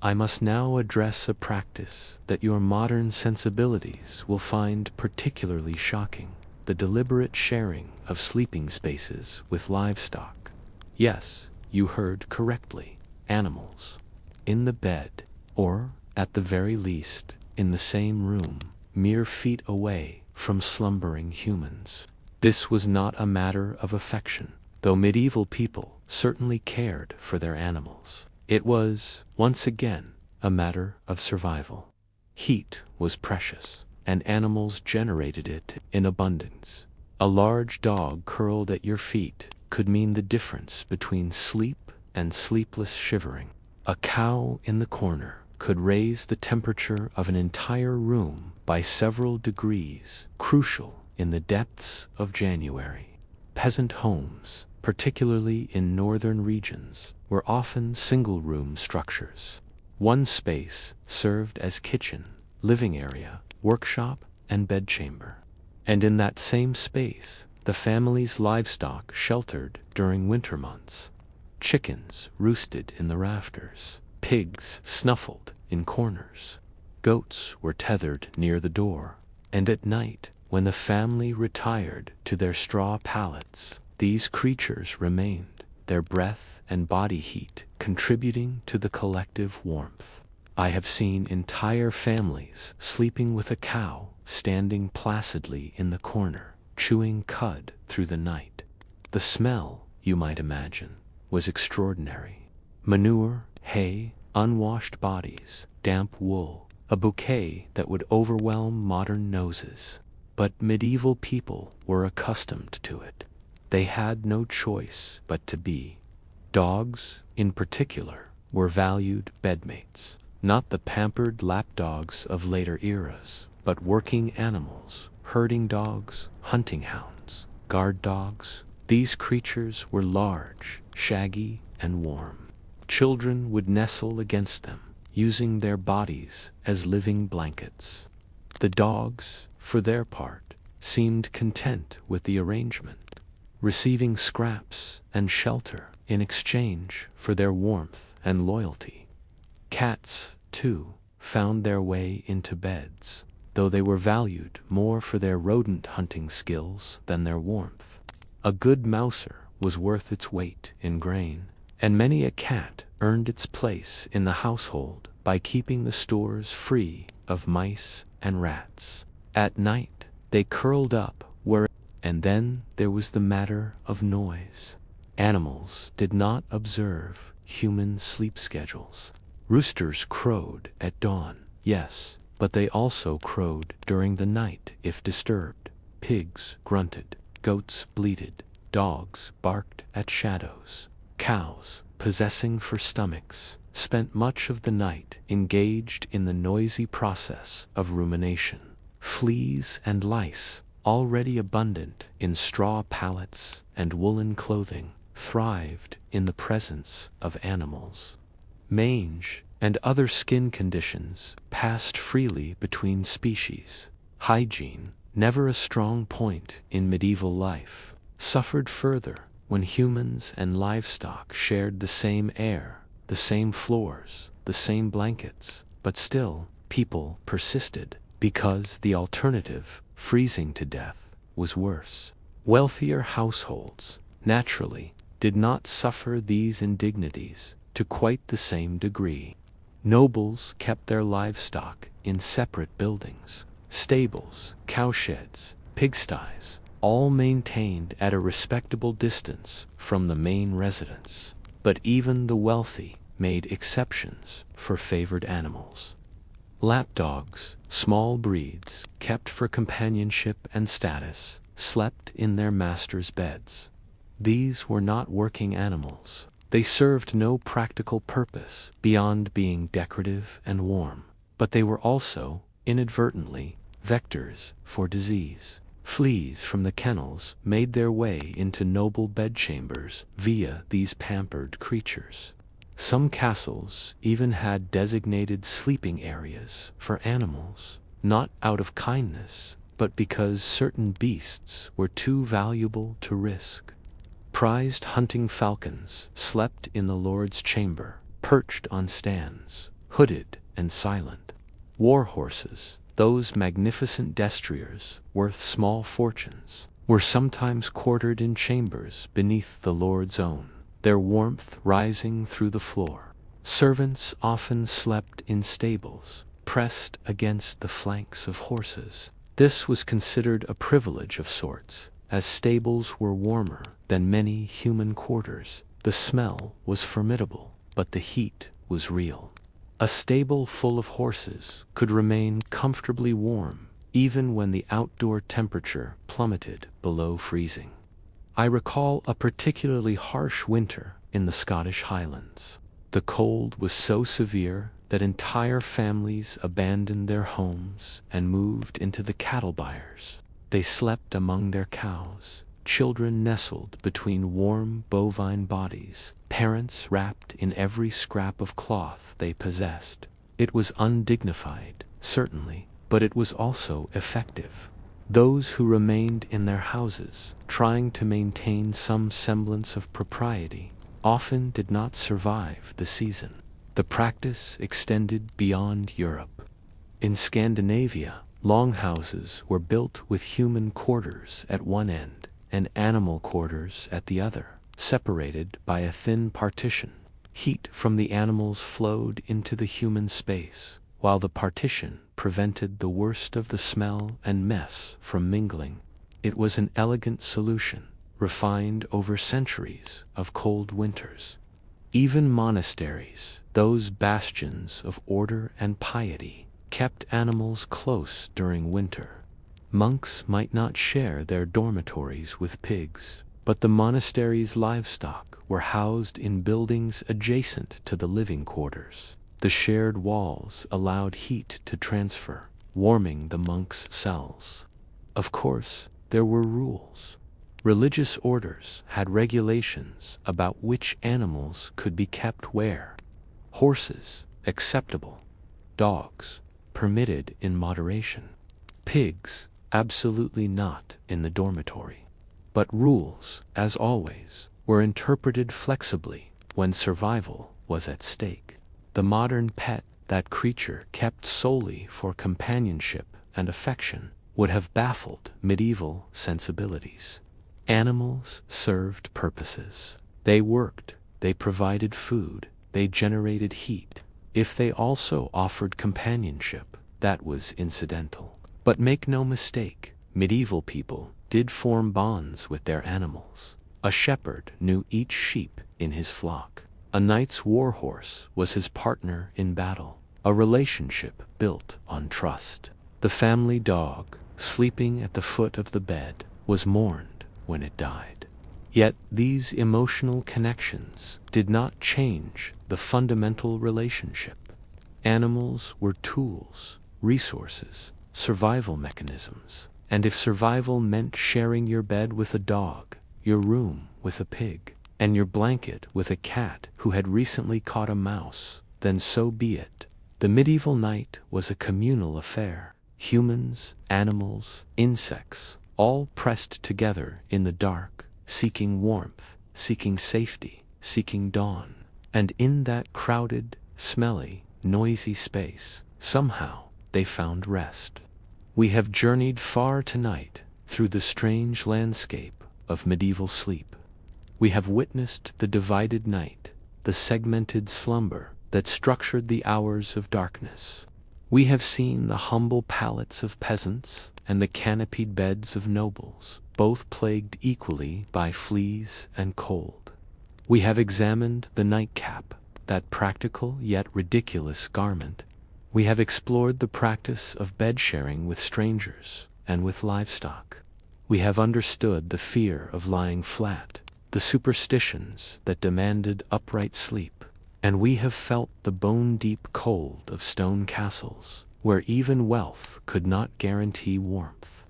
I must now address a practice that your modern sensibilities will find particularly shocking: the deliberate sharing of sleeping spaces with livestock. Yes, you heard correctly, animals. In the bed, or, at the very least, in the same room, mere feet away from slumbering humans. This was not a matter of affection, though medieval people certainly cared for their animals. It was, once again, a matter of survival. Heat was precious, and animals generated it in abundance. A large dog curled at your feet could mean the difference between sleep and sleepless shivering. A cow in the corner could raise the temperature of an entire room by several degrees, crucial in the depths of January. Peasant homes, particularly in northern regions, were often single-room structures. One space served as kitchen, living area, workshop, and bedchamber. And in that same space, the family's livestock sheltered during winter months. Chickens roosted in the rafters. Pigs snuffled in corners. Goats were tethered near the door. And at night, when the family retired to their straw pallets, these creatures remained, their breath and body heat contributing to the collective warmth. I have seen entire families sleeping with a cow standing placidly in the corner, chewing cud through the night. The smell, you might imagine, was extraordinary. Manure, hay, unwashed bodies, damp wool, a bouquet that would overwhelm modern noses. But medieval people were accustomed to it. They had no choice but to be. Dogs, in particular, were valued bedmates, not the pampered lapdogs of later eras, but working animals, herding dogs, hunting hounds, guard dogs. These creatures were large, shaggy, and warm. Children would nestle against them, using their bodies as living blankets. The dogs, for their part, seemed content with the arrangement, receiving scraps and shelter in exchange for their warmth and loyalty. Cats, too, found their way into beds, though they were valued more for their rodent hunting skills than their warmth. A good mouser was worth its weight in grain, and many a cat earned its place in the household by keeping the stores free of mice and rats. At night, they curled up and then there was the matter of noise. Animals did not observe human sleep schedules. Roosters crowed at dawn, yes, but they also crowed during the night if disturbed. Pigs grunted, goats bleated, dogs barked at shadows. Cows, possessing for stomachs, spent much of the night engaged in the noisy process of rumination. Fleas and lice, already abundant in straw pallets and woolen clothing, thrived in the presence of animals. Mange and other skin conditions passed freely between species. Hygiene, never a strong point in medieval life, suffered further when humans and livestock shared the same air, the same floors, the same blankets, but still people persisted because the alternative, freezing to death, was worse. Wealthier households, naturally, did not suffer these indignities to quite the same degree. Nobles kept their livestock in separate buildings, stables, cowsheds, pigsties, all maintained at a respectable distance from the main residence. But even the wealthy made exceptions for favored animals. Lapdogs, small breeds, kept for companionship and status, slept in their masters' beds. These were not working animals. They served no practical purpose beyond being decorative and warm, but they were also, inadvertently, vectors for disease. Fleas from the kennels made their way into noble bedchambers via these pampered creatures. Some castles even had designated sleeping areas for animals, not out of kindness, but because certain beasts were too valuable to risk. Prized hunting falcons slept in the lord's chamber, perched on stands, hooded and silent. War horses, those magnificent destriers worth small fortunes, were sometimes quartered in chambers beneath the lord's own, their warmth rising through the floor. Servants often slept in stables, pressed against the flanks of horses. This was considered a privilege of sorts, as stables were warmer than many human quarters. The smell was formidable, but the heat was real. A stable full of horses could remain comfortably warm even when the outdoor temperature plummeted below freezing. I recall a particularly harsh winter in the Scottish Highlands. The cold was so severe that entire families abandoned their homes and moved into the cattle byres. They slept among their cows. Children nestled between warm bovine bodies, parents wrapped in every scrap of cloth they possessed. It was undignified, certainly, but it was also effective. Those who remained in their houses, trying to maintain some semblance of propriety, often did not survive the season. The practice extended beyond Europe. In Scandinavia, longhouses were built with human quarters at one end and animal quarters at the other, separated by a thin partition. Heat from the animals flowed into the human space, while the partition prevented the worst of the smell and mess from mingling. It was an elegant solution, refined over centuries of cold winters. Even monasteries, those bastions of order and piety, kept animals close during winter. Monks might not share their dormitories with pigs, but the monastery's livestock were housed in buildings adjacent to the living quarters. The shared walls allowed heat to transfer, warming the monks' cells. Of course, there were rules. Religious orders had regulations about which animals could be kept where. Horses, acceptable. Dogs, permitted in moderation. Pigs, absolutely not in the dormitory. But rules, as always, were interpreted flexibly when survival was at stake. The modern pet, that creature kept solely for companionship and affection, would have baffled medieval sensibilities. Animals served purposes. They worked, they provided food, they generated heat. If they also offered companionship, that was incidental. But make no mistake, medieval people did form bonds with their animals. A shepherd knew each sheep in his flock. A knight's war horse was his partner in battle, a relationship built on trust. The family dog, sleeping at the foot of the bed, was mourned when it died. Yet these emotional connections did not change the fundamental relationship. Animals were tools, resources, survival mechanisms, and if survival meant sharing your bed with a dog, your room with a pig, and your blanket with a cat who had recently caught a mouse, then so be it. The medieval night was a communal affair. Humans, animals, insects, all pressed together in the dark, seeking warmth, seeking safety, seeking dawn. And in that crowded, smelly, noisy space, somehow they found rest. We have journeyed far tonight through the strange landscape of medieval sleep. We have witnessed the divided night, the segmented slumber that structured the hours of darkness. We have seen the humble pallets of peasants and the canopied beds of nobles, both plagued equally by fleas and cold. We have examined the nightcap, that practical yet ridiculous garment. We have explored the practice of bed sharing with strangers and with livestock. We have understood the fear of lying flat, the superstitions that demanded upright sleep, and we have felt the bone-deep cold of stone castles, where even wealth could not guarantee warmth.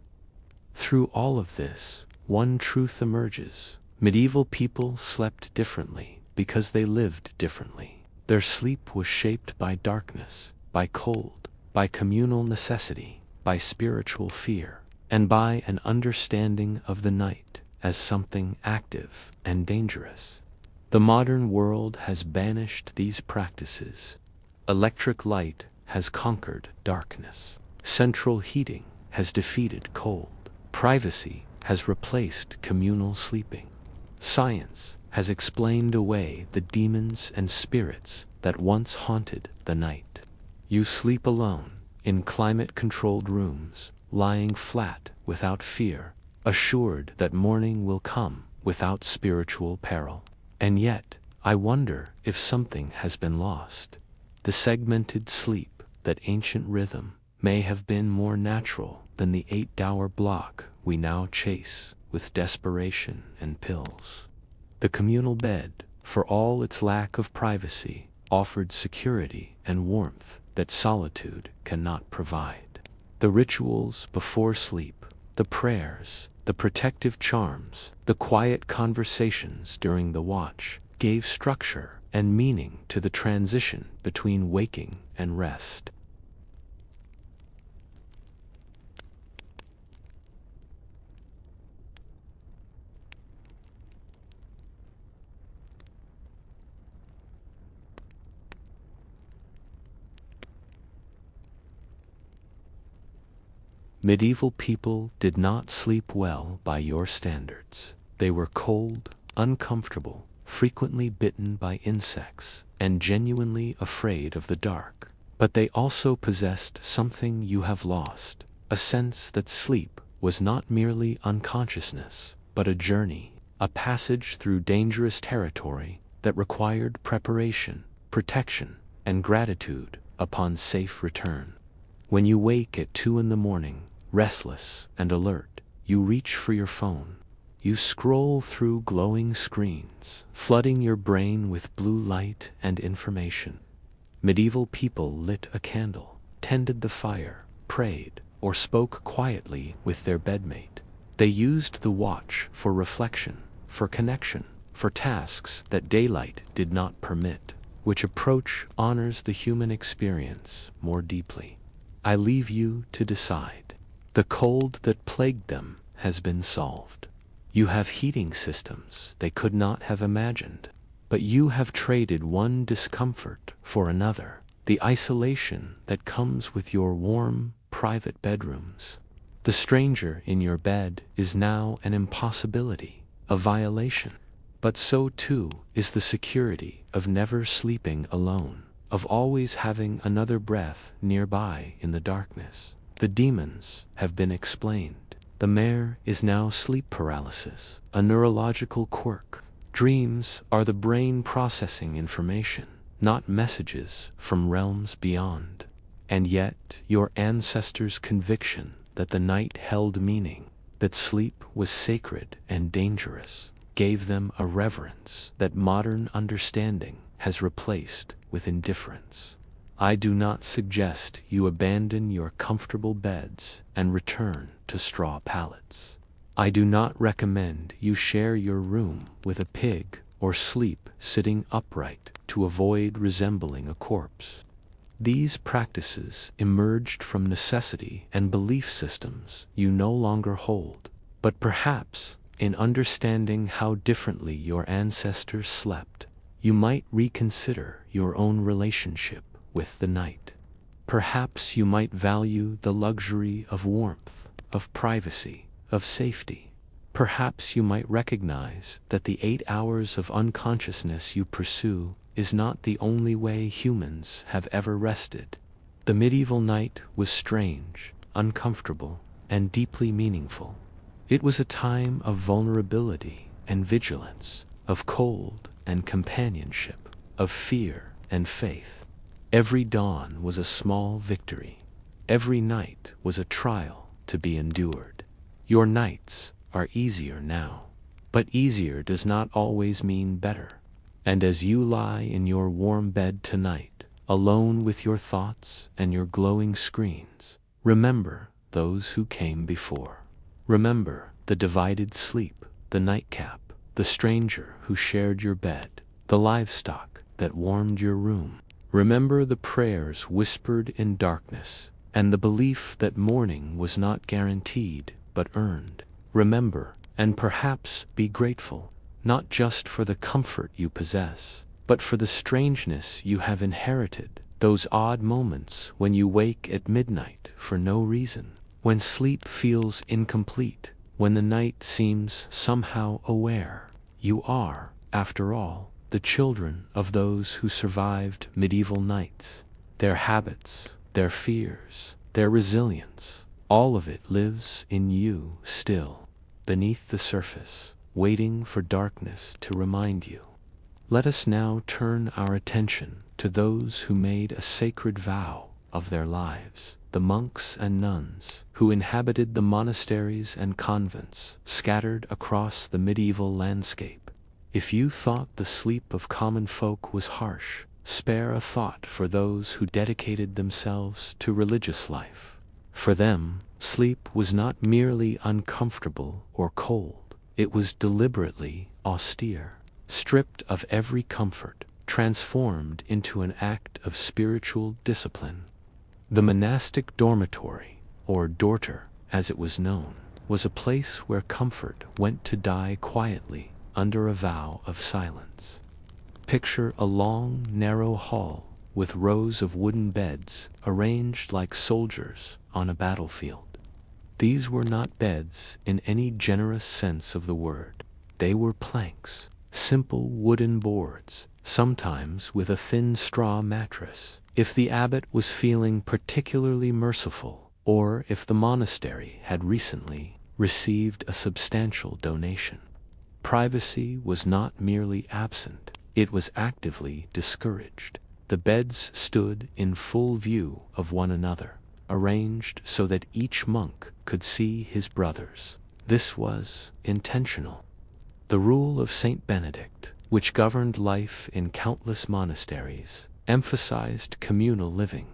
Through all of this, one truth emerges. Medieval people slept differently because they lived differently. Their sleep was shaped by darkness, by cold, by communal necessity, by spiritual fear, and by an understanding of the night as something active and dangerous. The modern world has banished these practices. Electric light has conquered darkness. Central heating has defeated cold. Privacy has replaced communal sleeping. Science has explained away the demons and spirits that once haunted the night. You sleep alone, in climate-controlled rooms, lying flat without fear, assured that morning will come without spiritual peril. And yet, I wonder if something has been lost. The segmented sleep, that ancient rhythm, may have been more natural than the 8-hour block we now chase with desperation and pills. The communal bed, for all its lack of privacy, offered security and warmth that solitude cannot provide. The rituals before sleep, the prayers, the protective charms, the quiet conversations during the watch, gave structure and meaning to the transition between waking and rest. Medieval people did not sleep well by your standards. They were cold, uncomfortable, frequently bitten by insects, and genuinely afraid of the dark. But they also possessed something you have lost, a sense that sleep was not merely unconsciousness, but a journey, a passage through dangerous territory that required preparation, protection, and gratitude upon safe return. When you wake at 2 in the morning, restless and alert, you reach for your phone. You scroll through glowing screens, flooding your brain with blue light and information. Medieval people lit a candle, tended the fire, prayed, or spoke quietly with their bedmate. They used the watch for reflection, for connection, for tasks that daylight did not permit. Which approach honors the human experience more deeply? I leave you to decide. The cold that plagued them has been solved. You have heating systems they could not have imagined, but you have traded one discomfort for another, the isolation that comes with your warm, private bedrooms. The stranger in your bed is now an impossibility, a violation. But so too is the security of never sleeping alone, of always having another breath nearby in the darkness. The demons have been explained. The mare is now sleep paralysis, a neurological quirk. Dreams are the brain processing information, not messages from realms beyond. And yet, your ancestors' conviction that the night held meaning, that sleep was sacred and dangerous, gave them a reverence that modern understanding has replaced with indifference. I do not suggest you abandon your comfortable beds and return to straw pallets. I do not recommend you share your room with a pig or sleep sitting upright to avoid resembling a corpse. These practices emerged from necessity and belief systems you no longer hold, but perhaps in understanding how differently your ancestors slept, you might reconsider your own relationship with the night. Perhaps you might value the luxury of warmth, of privacy, of safety. Perhaps you might recognize that the 8 hours of unconsciousness you pursue is not the only way humans have ever rested. The medieval night was strange, uncomfortable, and deeply meaningful. It was a time of vulnerability and vigilance, of cold and companionship, of fear and faith. Every dawn was a small victory. Every night was a trial to be endured. Your nights are easier now, but easier does not always mean better. And as you lie in your warm bed tonight, alone with your thoughts and your glowing screens, remember those who came before. Remember the divided sleep, the nightcap, the stranger who shared your bed, the livestock that warmed your room. Remember the prayers whispered in darkness, and the belief that morning was not guaranteed but earned. Remember, and perhaps be grateful, not just for the comfort you possess, but for the strangeness you have inherited, those odd moments when you wake at midnight for no reason, when sleep feels incomplete, when the night seems somehow aware. You are, after all, the children of those who survived medieval nights. Their habits, their fears, their resilience, all of it lives in you still, beneath the surface, waiting for darkness to remind you. Let us now turn our attention to those who made a sacred vow of their lives, the monks and nuns who inhabited the monasteries and convents scattered across the medieval landscape. If you thought the sleep of common folk was harsh, spare a thought for those who dedicated themselves to religious life. For them, sleep was not merely uncomfortable or cold, it was deliberately austere, stripped of every comfort, transformed into an act of spiritual discipline. The monastic dormitory, or dorter as it was known, was a place where comfort went to die quietly under a vow of silence. Picture a long, narrow hall with rows of wooden beds arranged like soldiers on a battlefield. These were not beds in any generous sense of the word. They were planks, simple wooden boards, sometimes with a thin straw mattress, if the abbot was feeling particularly merciful, or if the monastery had recently received a substantial donation. Privacy was not merely absent, it was actively discouraged. The beds stood in full view of one another, arranged so that each monk could see his brothers. This was intentional. The rule of Saint Benedict, which governed life in countless monasteries, emphasized communal living.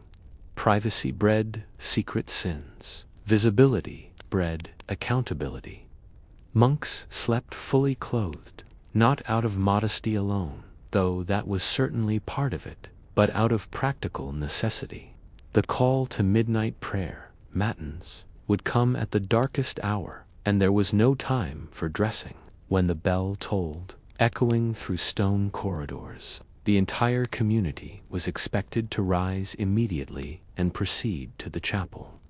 Privacy bred secret sins. Visibility bred accountability. Monks slept fully clothed, not out of modesty alone, though that was certainly part of it, but out of practical necessity. The call to midnight prayer, matins, would come at the darkest hour, and there was no time for dressing. When the bell tolled, echoing through stone corridors, the entire community was expected to rise immediately and proceed to the chapel.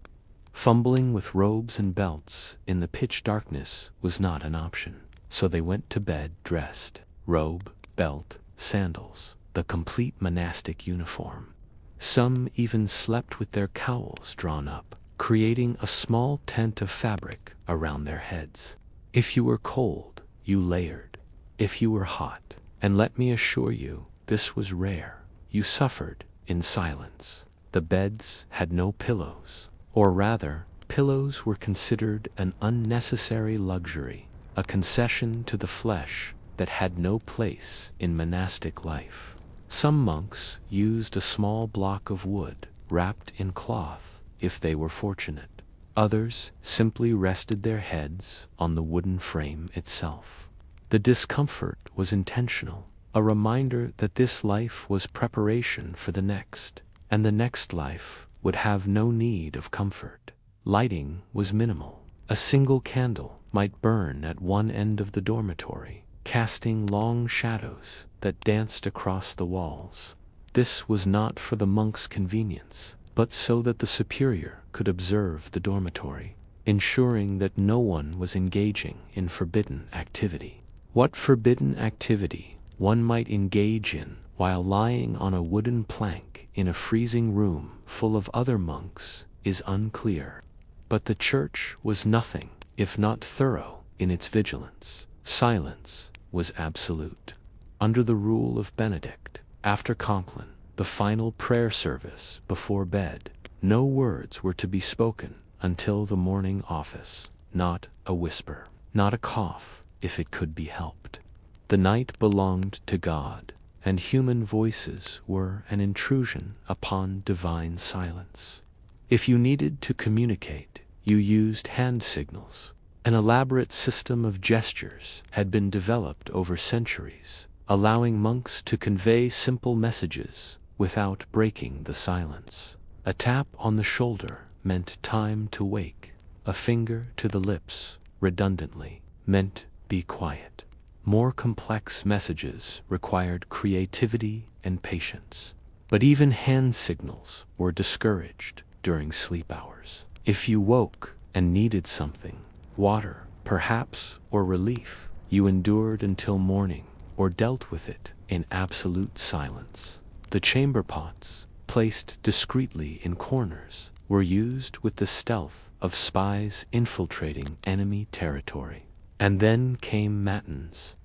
Fumbling with robes and belts in the pitch darkness was not an option, so they went to bed dressed, robe, belt, sandals, the complete monastic uniform. Some even slept with their cowls drawn up, creating a small tent of fabric around their heads. If you were cold, you layered. If you were hot, and let me assure you, this was rare, you suffered in silence. The beds had no pillows, or rather, pillows were considered an unnecessary luxury. a concession to the flesh that had no place in monastic life. Some monks used a small block of wood wrapped in cloth if they were fortunate. Others simply rested their heads on the wooden frame itself. The discomfort was intentional, a reminder that this life was preparation for the next, and the next life would have no need of comfort. Lighting was minimal. A single candle might burn at one end of the dormitory, casting long shadows that danced across the walls. This was not for the monk's convenience, but so that the superior could observe the dormitory, ensuring that no one was engaging in forbidden activity. What forbidden activity one might engage in while lying on a wooden plank in a freezing room full of other monks is unclear. But the church was nothing if not thorough in its vigilance. Silence was absolute. Under the rule of Benedict, after Compline, the final prayer service before bed, no words were to be spoken until the morning office, not a whisper, not a cough, if it could be helped. The night belonged to God, and human voices were an intrusion upon divine silence. If you needed to communicate, you used hand signals. An elaborate system of gestures had been developed over centuries, allowing monks to convey simple messages without breaking the silence. A tap on the shoulder meant time to wake. A finger to the lips, redundantly, meant be quiet. More complex messages required creativity and patience. But even hand signals were discouraged during sleep hours. If you woke and needed something, water, perhaps, or relief, you endured until morning or dealt with it in absolute silence. The chamber pots, placed discreetly in corners, were used with the stealth of spies infiltrating enemy territory. And then came matins.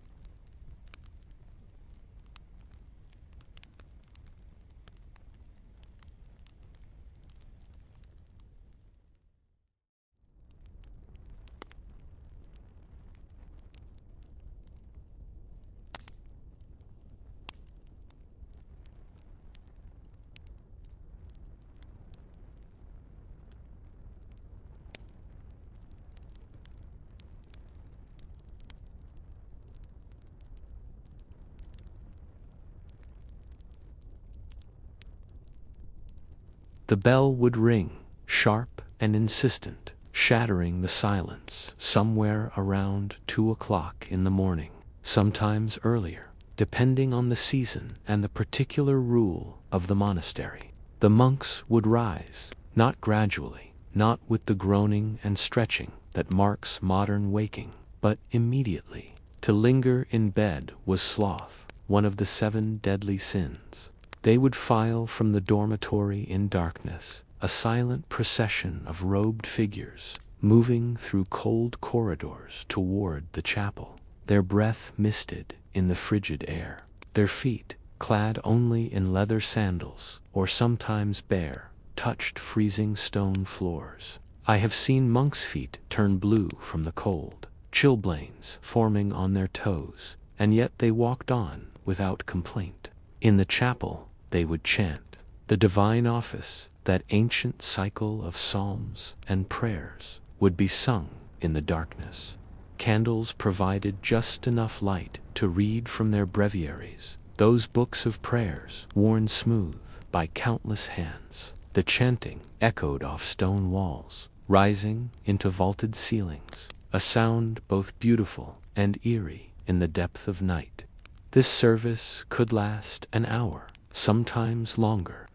The bell would ring, sharp and insistent, shattering the silence somewhere around 2 o'clock in the morning, sometimes earlier, depending on the season and the particular rule of the monastery. The monks would rise, not gradually, not with the groaning and stretching that marks modern waking, but immediately. To linger in bed was sloth, one of the 7 deadly sins. They would file from the dormitory in darkness, a silent procession of robed figures, moving through cold corridors toward the chapel, their breath misted in the frigid air, their feet, clad only in leather sandals, or sometimes bare, touched freezing stone floors. I have seen monks' feet turn blue from the cold, chilblains forming on their toes, and yet they walked on without complaint. In the chapel, they would chant the divine office. That ancient cycle of psalms and prayers would be sung in the darkness. Candles provided just enough light to read from their breviaries, those books of prayers worn smooth by countless hands. The chanting echoed off stone walls, rising into vaulted ceilings, a sound both beautiful and eerie in the depth of night. This service could last an hour, sometimes longer.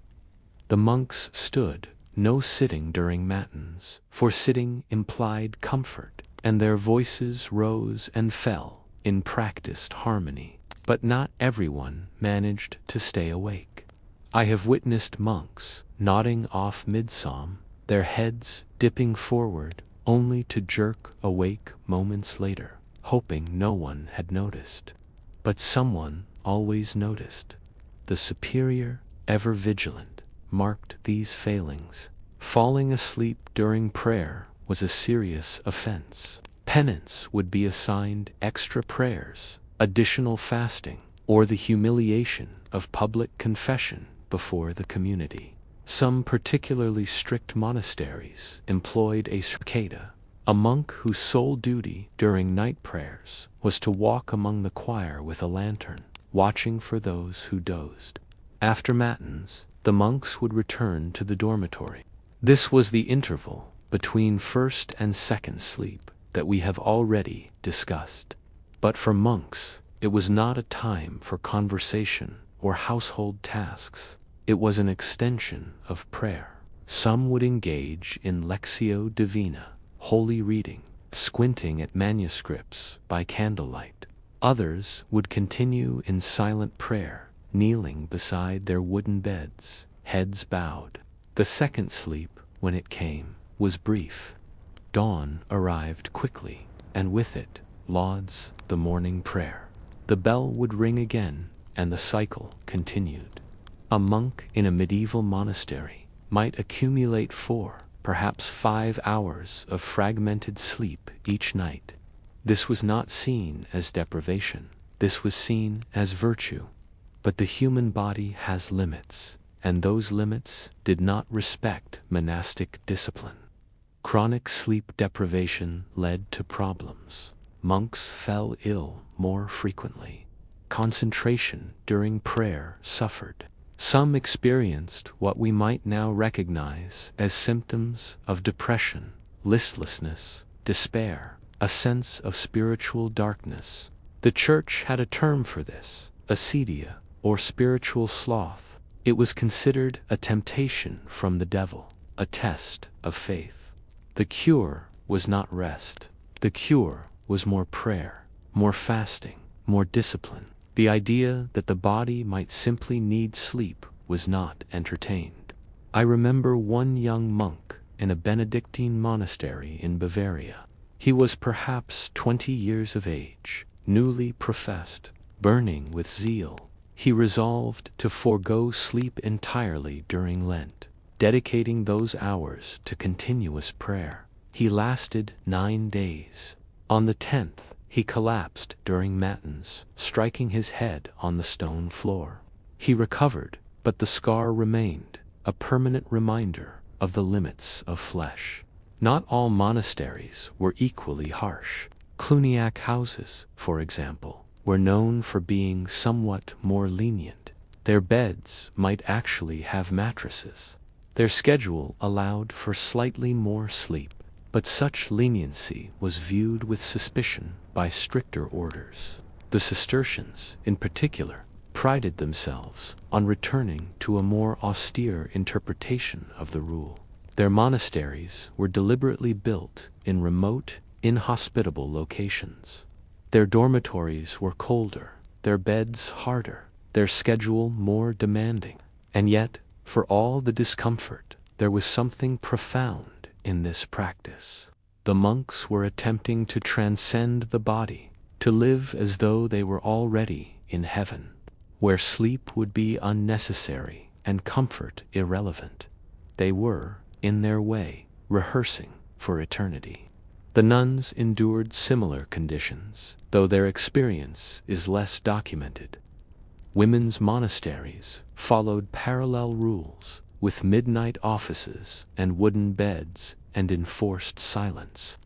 The monks stood, no sitting during matins, for sitting implied comfort, and their voices rose and fell in practiced harmony. But not everyone managed to stay awake. I have witnessed monks nodding off mid-psalm, their heads dipping forward, only to jerk awake moments later, hoping no one had noticed. But someone always noticed. The superior, ever vigilant, marked these failings. Falling asleep during prayer was a serious offense. Penance would be assigned extra prayers, additional fasting, or the humiliation of public confession before the community. Some particularly strict monasteries employed a cicada, a monk whose sole duty during night prayers was to walk among the choir with a lantern, watching for those who dozed. After matins, the monks would return to the dormitory. This was the interval between first and second sleep that we have already discussed. But for monks, it was not a time for conversation or household tasks. It was an extension of prayer. Some would engage in lectio divina, holy reading, squinting at manuscripts by candlelight. Others would continue in silent prayer, kneeling beside their wooden beds, heads bowed. The second sleep, when it came, was brief. Dawn arrived quickly, and with it, lauds, the morning prayer. The bell would ring again, and the cycle continued. A monk in a medieval monastery might accumulate 4, perhaps 5 hours of fragmented sleep each night. This was not seen as deprivation. This was seen as virtue. But the human body has limits, and those limits did not respect monastic discipline. Chronic sleep deprivation led to problems. Monks fell ill more frequently. Concentration during prayer suffered. Some experienced what we might now recognize as symptoms of depression, listlessness, despair, a sense of spiritual darkness. The Church had a term for this, acedia, or spiritual sloth. It was considered a temptation from the devil, a test of faith. The cure was not rest. The cure was more prayer, more fasting, more discipline. The idea that the body might simply need sleep was not entertained. I remember one young monk in a Benedictine monastery in Bavaria. He was perhaps 20 years of age, newly professed, burning with zeal. He resolved to forego sleep entirely during Lent, dedicating those hours to continuous prayer. He lasted 9 days. On the 10th, he collapsed during matins, striking his head on the stone floor. He recovered, but the scar remained, a permanent reminder of the limits of flesh. Not all monasteries were equally harsh. Cluniac houses, for example, were known for being somewhat more lenient. Their beds might actually have mattresses. Their schedule allowed for slightly more sleep, but such leniency was viewed with suspicion by stricter orders. The Cistercians, in particular, prided themselves on returning to a more austere interpretation of the rule. Their monasteries were deliberately built in remote, inhospitable locations. Their dormitories were colder, their beds harder, their schedule more demanding. And yet, for all the discomfort, there was something profound in this practice. The monks were attempting to transcend the body, to live as though they were already in heaven, where sleep would be unnecessary and comfort irrelevant. They were, in their way, rehearsing for eternity. The nuns endured similar conditions, though their experience is less documented. Women's monasteries followed parallel rules, with midnight offices and wooden beds and enforced silence.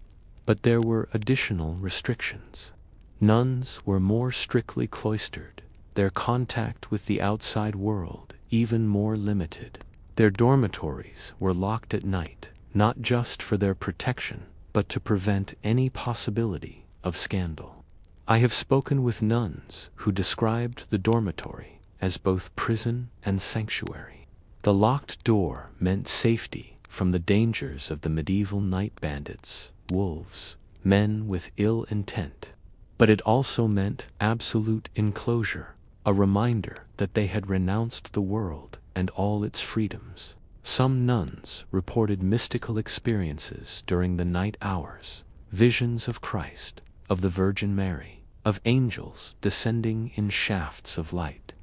But there were additional restrictions. Nuns were more strictly cloistered, their contact with the outside world even more limited. Their dormitories were locked at night, not just for their protection, but to prevent any possibility of scandal. I have spoken with nuns who described the dormitory as both prison and sanctuary. The locked door meant safety from the dangers of the medieval night bandits, wolves, men with ill intent. But it also meant absolute enclosure, a reminder that they had renounced the world and all its freedoms. Some nuns reported mystical experiences during the night hours, visions of Christ, of the Virgin Mary, of angels descending in shafts of light.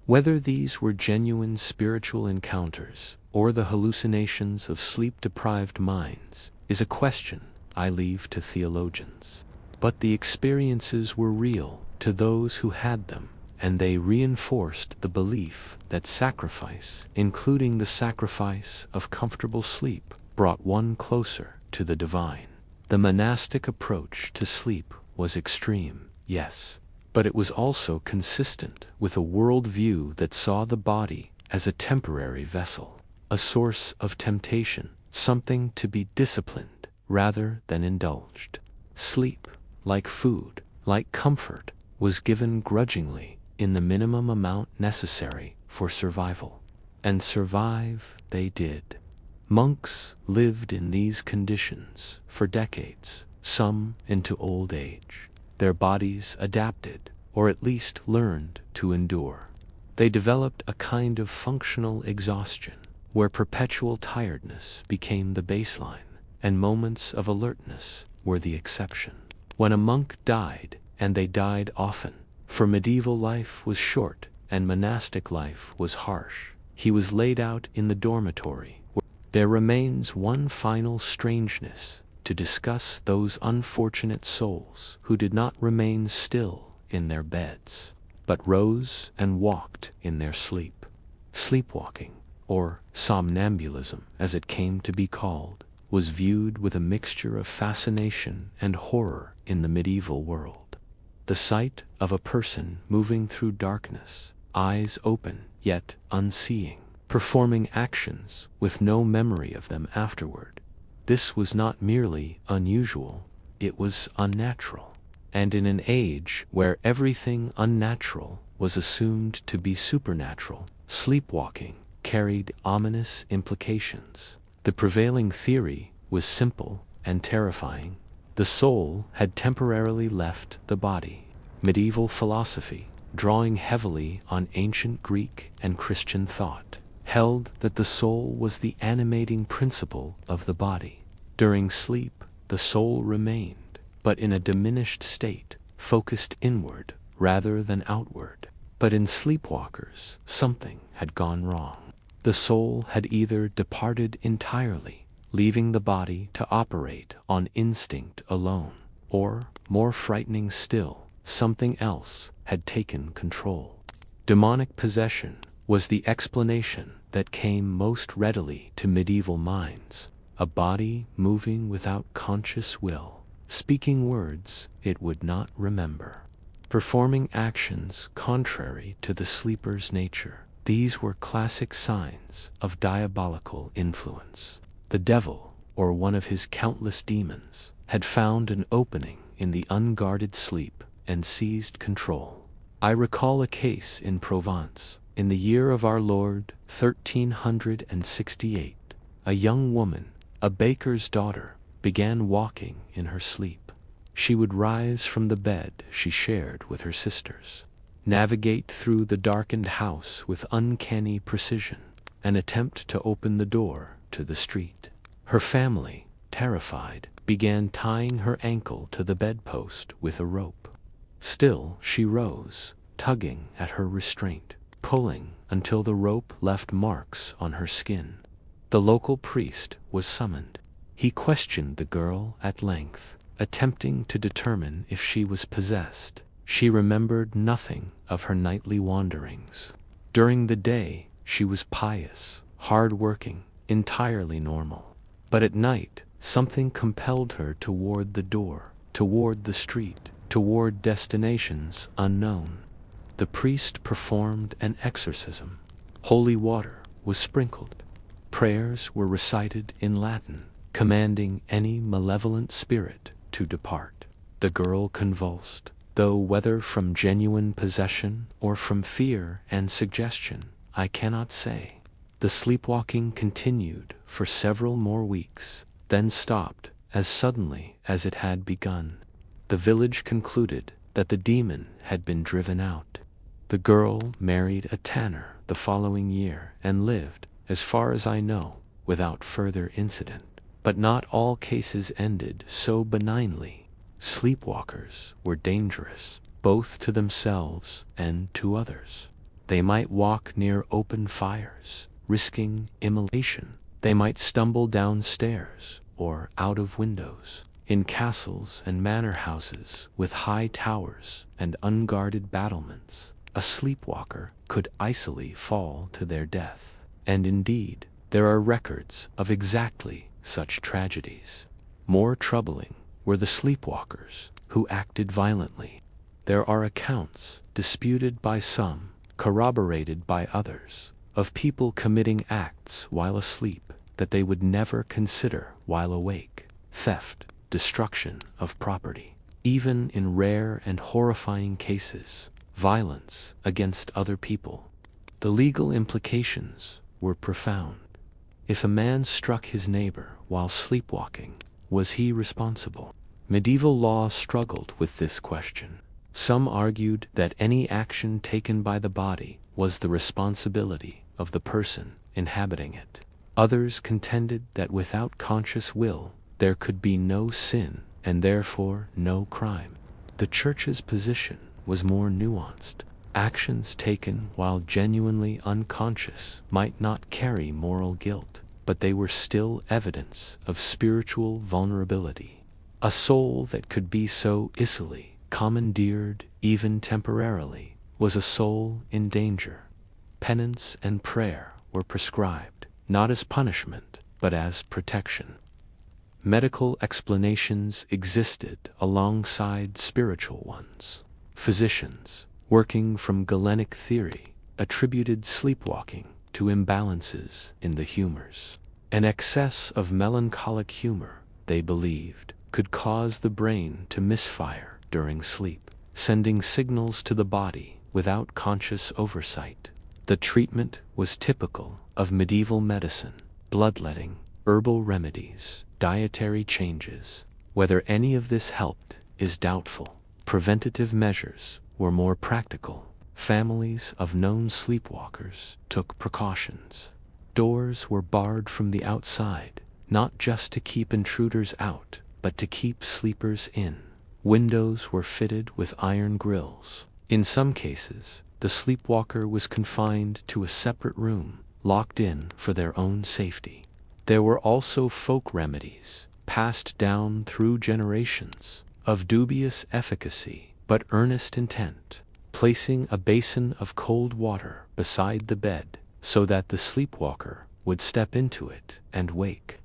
Whether these were genuine spiritual encounters or the hallucinations of sleep-deprived minds is a question I leave to theologians. But the experiences were real to those who had them, and they reinforced the belief that sacrifice, including the sacrifice of comfortable sleep, brought one closer to the divine. The monastic approach to sleep was extreme, yes, but it was also consistent with a worldview that saw the body as a temporary vessel, a source of temptation, something to be disciplined rather than indulged. Sleep, like food, like comfort, was given grudgingly in the minimum amount necessary for survival. And survive they did. Monks lived in these conditions for decades, some into old age. Their bodies adapted, or at least learned to endure. They developed a kind of functional exhaustion, where perpetual tiredness became the baseline, and moments of alertness were the exception. When a monk died, and they died often, for medieval life was short and monastic life was harsh, he was laid out in the dormitory. There remains one final strangeness to discuss those unfortunate souls who did not remain still in their beds, but rose and walked in their sleep. Sleepwalking, or somnambulism as it came to be called, was viewed with a mixture of fascination and horror in the medieval world. The sight of a person moving through darkness, eyes open yet unseeing, performing actions with no memory of them afterward. This was not merely unusual, it was unnatural. And in an age where everything unnatural was assumed to be supernatural, sleepwalking carried ominous implications. The prevailing theory was simple and terrifying. The soul had temporarily left the body. Medieval philosophy, drawing heavily on ancient Greek and Christian thought, held that the soul was the animating principle of the body. During sleep, the soul remained, but in a diminished state, focused inward rather than outward. But in sleepwalkers, something had gone wrong. The soul had either departed entirely, leaving the body to operate on instinct alone, or, more frightening still, something else had taken control. Demonic possession was the explanation that came most readily to medieval minds. A body moving without conscious will, speaking words it would not remember, performing actions contrary to the sleeper's nature. These were classic signs of diabolical influence. The devil, or one of his countless demons, had found an opening in the unguarded sleep and seized control. I recall a case in Provence, in the year of our Lord 1368. A young woman, a baker's daughter, began walking in her sleep. She would rise from the bed she shared with her sisters, navigate through the darkened house with uncanny precision, and attempt to open the door to the street. Her family, terrified, began tying her ankle to the bedpost with a rope. Still she rose, tugging at her restraint, pulling until the rope left marks on her skin. The local priest was summoned. He questioned the girl at length, attempting to determine if she was possessed. She remembered nothing of her nightly wanderings. During the day, she was pious, hard-working, entirely normal. But at night, something compelled her toward the door, toward the street, toward destinations unknown. The priest performed an exorcism. Holy water was sprinkled. Prayers were recited in Latin, commanding any malevolent spirit to depart. The girl convulsed, though whether from genuine possession or from fear and suggestion, I cannot say. The sleepwalking continued for several more weeks, then stopped as suddenly as it had begun. The village concluded that the demon had been driven out. The girl married a tanner the following year and lived, as far as I know, without further incident. But not all cases ended so benignly. Sleepwalkers were dangerous, both to themselves and to others. They might walk near open fires, risking immolation. They might stumble down stairs or out of windows. In castles and manor houses with high towers and unguarded battlements, a sleepwalker could easily fall to their death. And indeed, there are records of exactly such tragedies. More troubling were the sleepwalkers who acted violently. There are accounts, disputed by some, corroborated by others, of people committing acts while asleep that they would never consider while awake: theft, destruction of property, even in rare and horrifying cases, violence against other people. The legal implications were profound. If a man struck his neighbor while sleepwalking, was he responsible? Medieval law struggled with this question. Some argued that any action taken by the body was the responsibility of the person inhabiting it. Others contended that without conscious will, there could be no sin and therefore no crime. The Church's position was more nuanced. Actions taken while genuinely unconscious might not carry moral guilt, but they were still evidence of spiritual vulnerability. A soul that could be so easily commandeered, even temporarily, was a soul in danger. Penance and prayer were prescribed, not as punishment, but as protection. Medical explanations existed alongside spiritual ones. Physicians, working from Galenic theory, attributed sleepwalking to imbalances in the humors. An excess of melancholic humor, they believed, could cause the brain to misfire during sleep, sending signals to the body without conscious oversight. The treatment was typical of medieval medicine: bloodletting, herbal remedies, dietary changes. Whether any of this helped is doubtful. Preventative measures were more practical. Families of known sleepwalkers took precautions. Doors were barred from the outside, not just to keep intruders out, but to keep sleepers in. Windows were fitted with iron grills. In some cases, the sleepwalker was confined to a separate room, locked in for their own safety. There were also folk remedies, passed down through generations, of dubious efficacy but earnest intent: placing a basin of cold water beside the bed so that the sleepwalker would step into it and wake;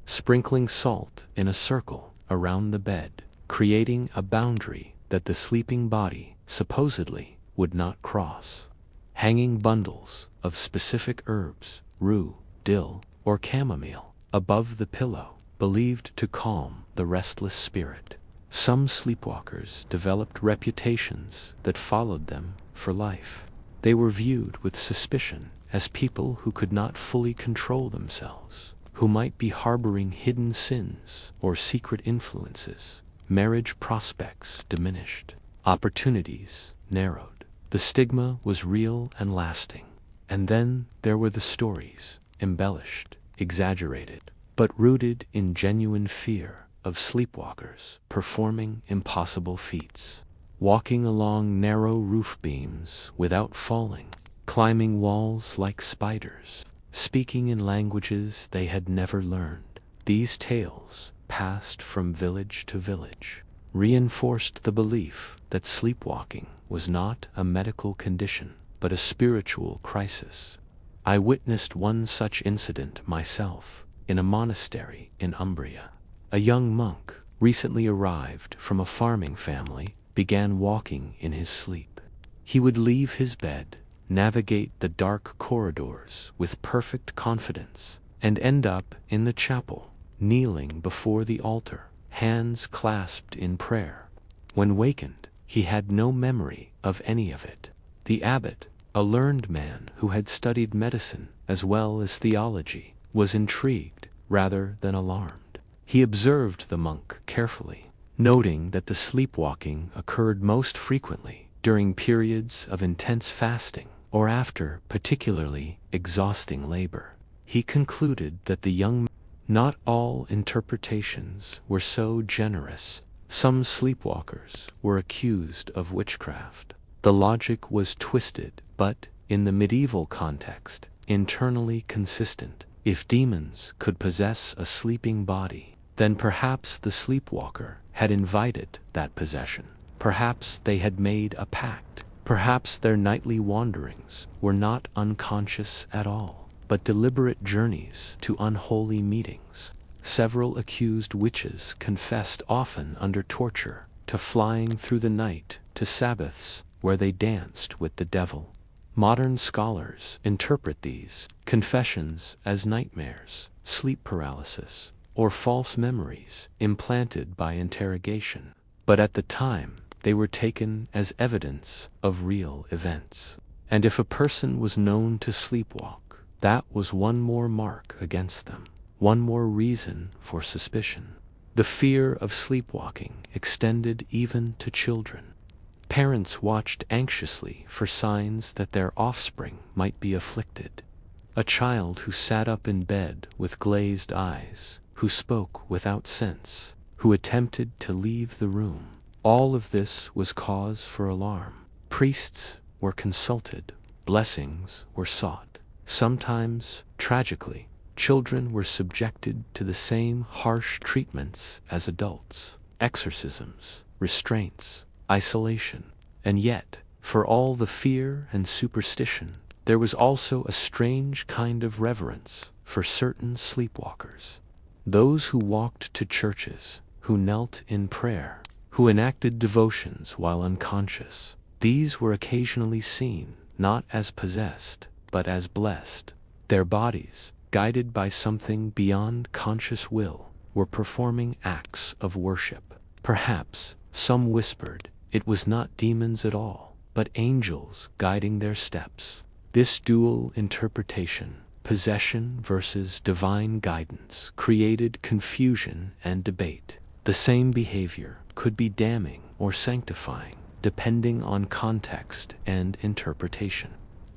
sprinkling salt in a circle around the bed, creating a boundary that the sleeping body supposedly would not cross; hanging bundles of specific herbs, rue, dill, or chamomile, above the pillow, believed to calm the restless spirit. Some sleepwalkers developed reputations that followed them for life. They were viewed with suspicion as people who could not fully control themselves, who might be harboring hidden sins or secret influences. Marriage prospects diminished. Opportunities narrowed. The stigma was real and lasting. And then there were the stories, embellished, exaggerated, but rooted in genuine fear, of sleepwalkers performing impossible feats, walking along narrow roof beams without falling, climbing walls like spiders, speaking in languages they had never learned. These tales, passed from village to village, reinforced the belief that sleepwalking was not a medical condition, but a spiritual crisis. I witnessed one such incident myself, in a monastery in Umbria. A young monk, recently arrived from a farming family, began walking in his sleep. He would leave his bed, navigate the dark corridors with perfect confidence, and end up in the chapel, kneeling before the altar, hands clasped in prayer. When wakened, he had no memory of any of it. The abbot, a learned man who had studied medicine as well as theology, was intrigued rather than alarmed. He observed the monk carefully, noting that the sleepwalking occurred most frequently during periods of intense fasting or after particularly exhausting labor. He concluded that the young Not all interpretations were so generous. Some sleepwalkers were accused of witchcraft. The logic was twisted, but, in the medieval context, internally consistent. If demons could possess a sleeping body, then perhaps the sleepwalker had invited that possession. Perhaps they had made a pact. Perhaps their nightly wanderings were not unconscious at all, but deliberate journeys to unholy meetings. Several accused witches confessed, often under torture, to flying through the night to Sabbaths where they danced with the devil. Modern scholars interpret these confessions as nightmares, sleep paralysis, or false memories implanted by interrogation. But at the time, they were taken as evidence of real events. And if a person was known to sleepwalk, that was one more mark against them, one more reason for suspicion. The fear of sleepwalking extended even to children. Parents watched anxiously for signs that their offspring might be afflicted. A child who sat up in bed with glazed eyes, who spoke without sense, who attempted to leave the room. All of this was cause for alarm. Priests were consulted, blessings were sought. Sometimes, tragically, children were subjected to the same harsh treatments as adults: exorcisms, restraints, isolation. And yet, for all the fear and superstition, there was also a strange kind of reverence for certain sleepwalkers. Those who walked to churches, who knelt in prayer, who enacted devotions while unconscious. These were occasionally seen, not as possessed, but as blessed. Their bodies, guided by something beyond conscious will, were performing acts of worship. Perhaps, some whispered, it was not demons at all, but angels guiding their steps. This dual interpretation, possession versus divine guidance, created confusion and debate. The same behavior could be damning or sanctifying, depending on context and interpretation.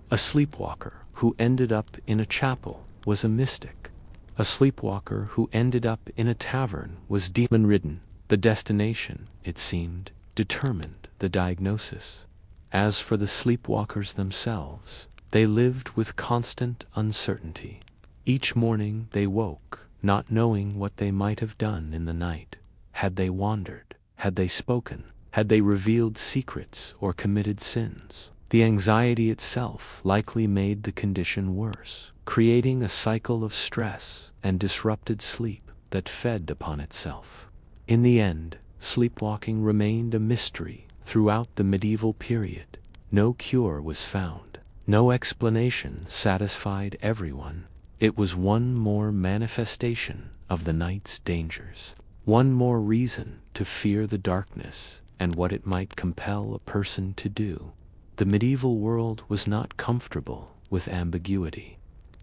A sleepwalker who ended up in a chapel was a mystic. A sleepwalker who ended up in a tavern was demon-ridden. The destination, it seemed, determined the diagnosis. As for the sleepwalkers themselves, they lived with constant uncertainty. Each morning they woke, not knowing what they might have done in the night. Had they wandered? Had they spoken? Had they revealed secrets or committed sins? The anxiety itself likely made the condition worse, creating a cycle of stress and disrupted sleep that fed upon itself. In the end, sleepwalking remained a mystery throughout the medieval period. No cure was found. No explanation satisfied everyone. It was one more manifestation of the night's dangers. One more reason to fear the darkness and what it might compel a person to do. The medieval world was not comfortable with ambiguity.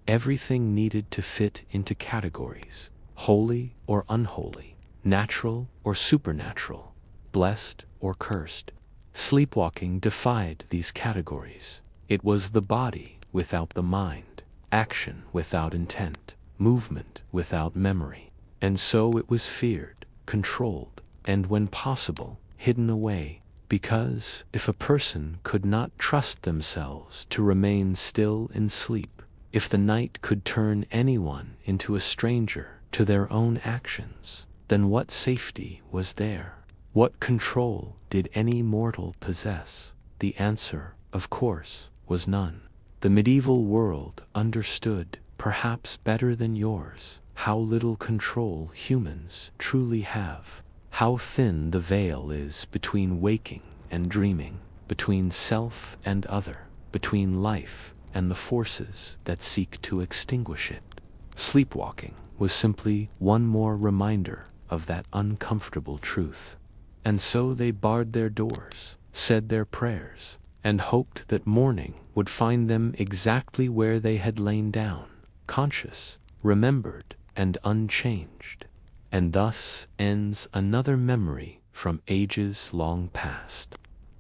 Everything needed to fit into categories: holy or unholy, natural or supernatural, blessed or cursed. Sleepwalking defied these categories. It was the body without the mind, action without intent, movement without memory. And so it was feared, controlled, and when possible, hidden away. Because if a person could not trust themselves to remain still in sleep, if the night could turn anyone into a stranger to their own actions, then what safety was there? What control did any mortal possess? The answer, of course, was none. The medieval world understood, perhaps better than yours, how little control humans truly have. How thin the veil is between waking and dreaming, between self and other, between life and the forces that seek to extinguish it. Sleepwalking was simply one more reminder of that uncomfortable truth. And so they barred their doors, said their prayers, and hoped that morning would find them exactly where they had lain down, conscious, remembered, and unchanged. And thus ends another memory from ages long past.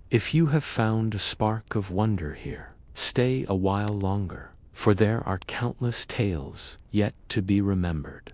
If you have found a spark of wonder here, stay a while longer, for there are countless tales yet to be remembered.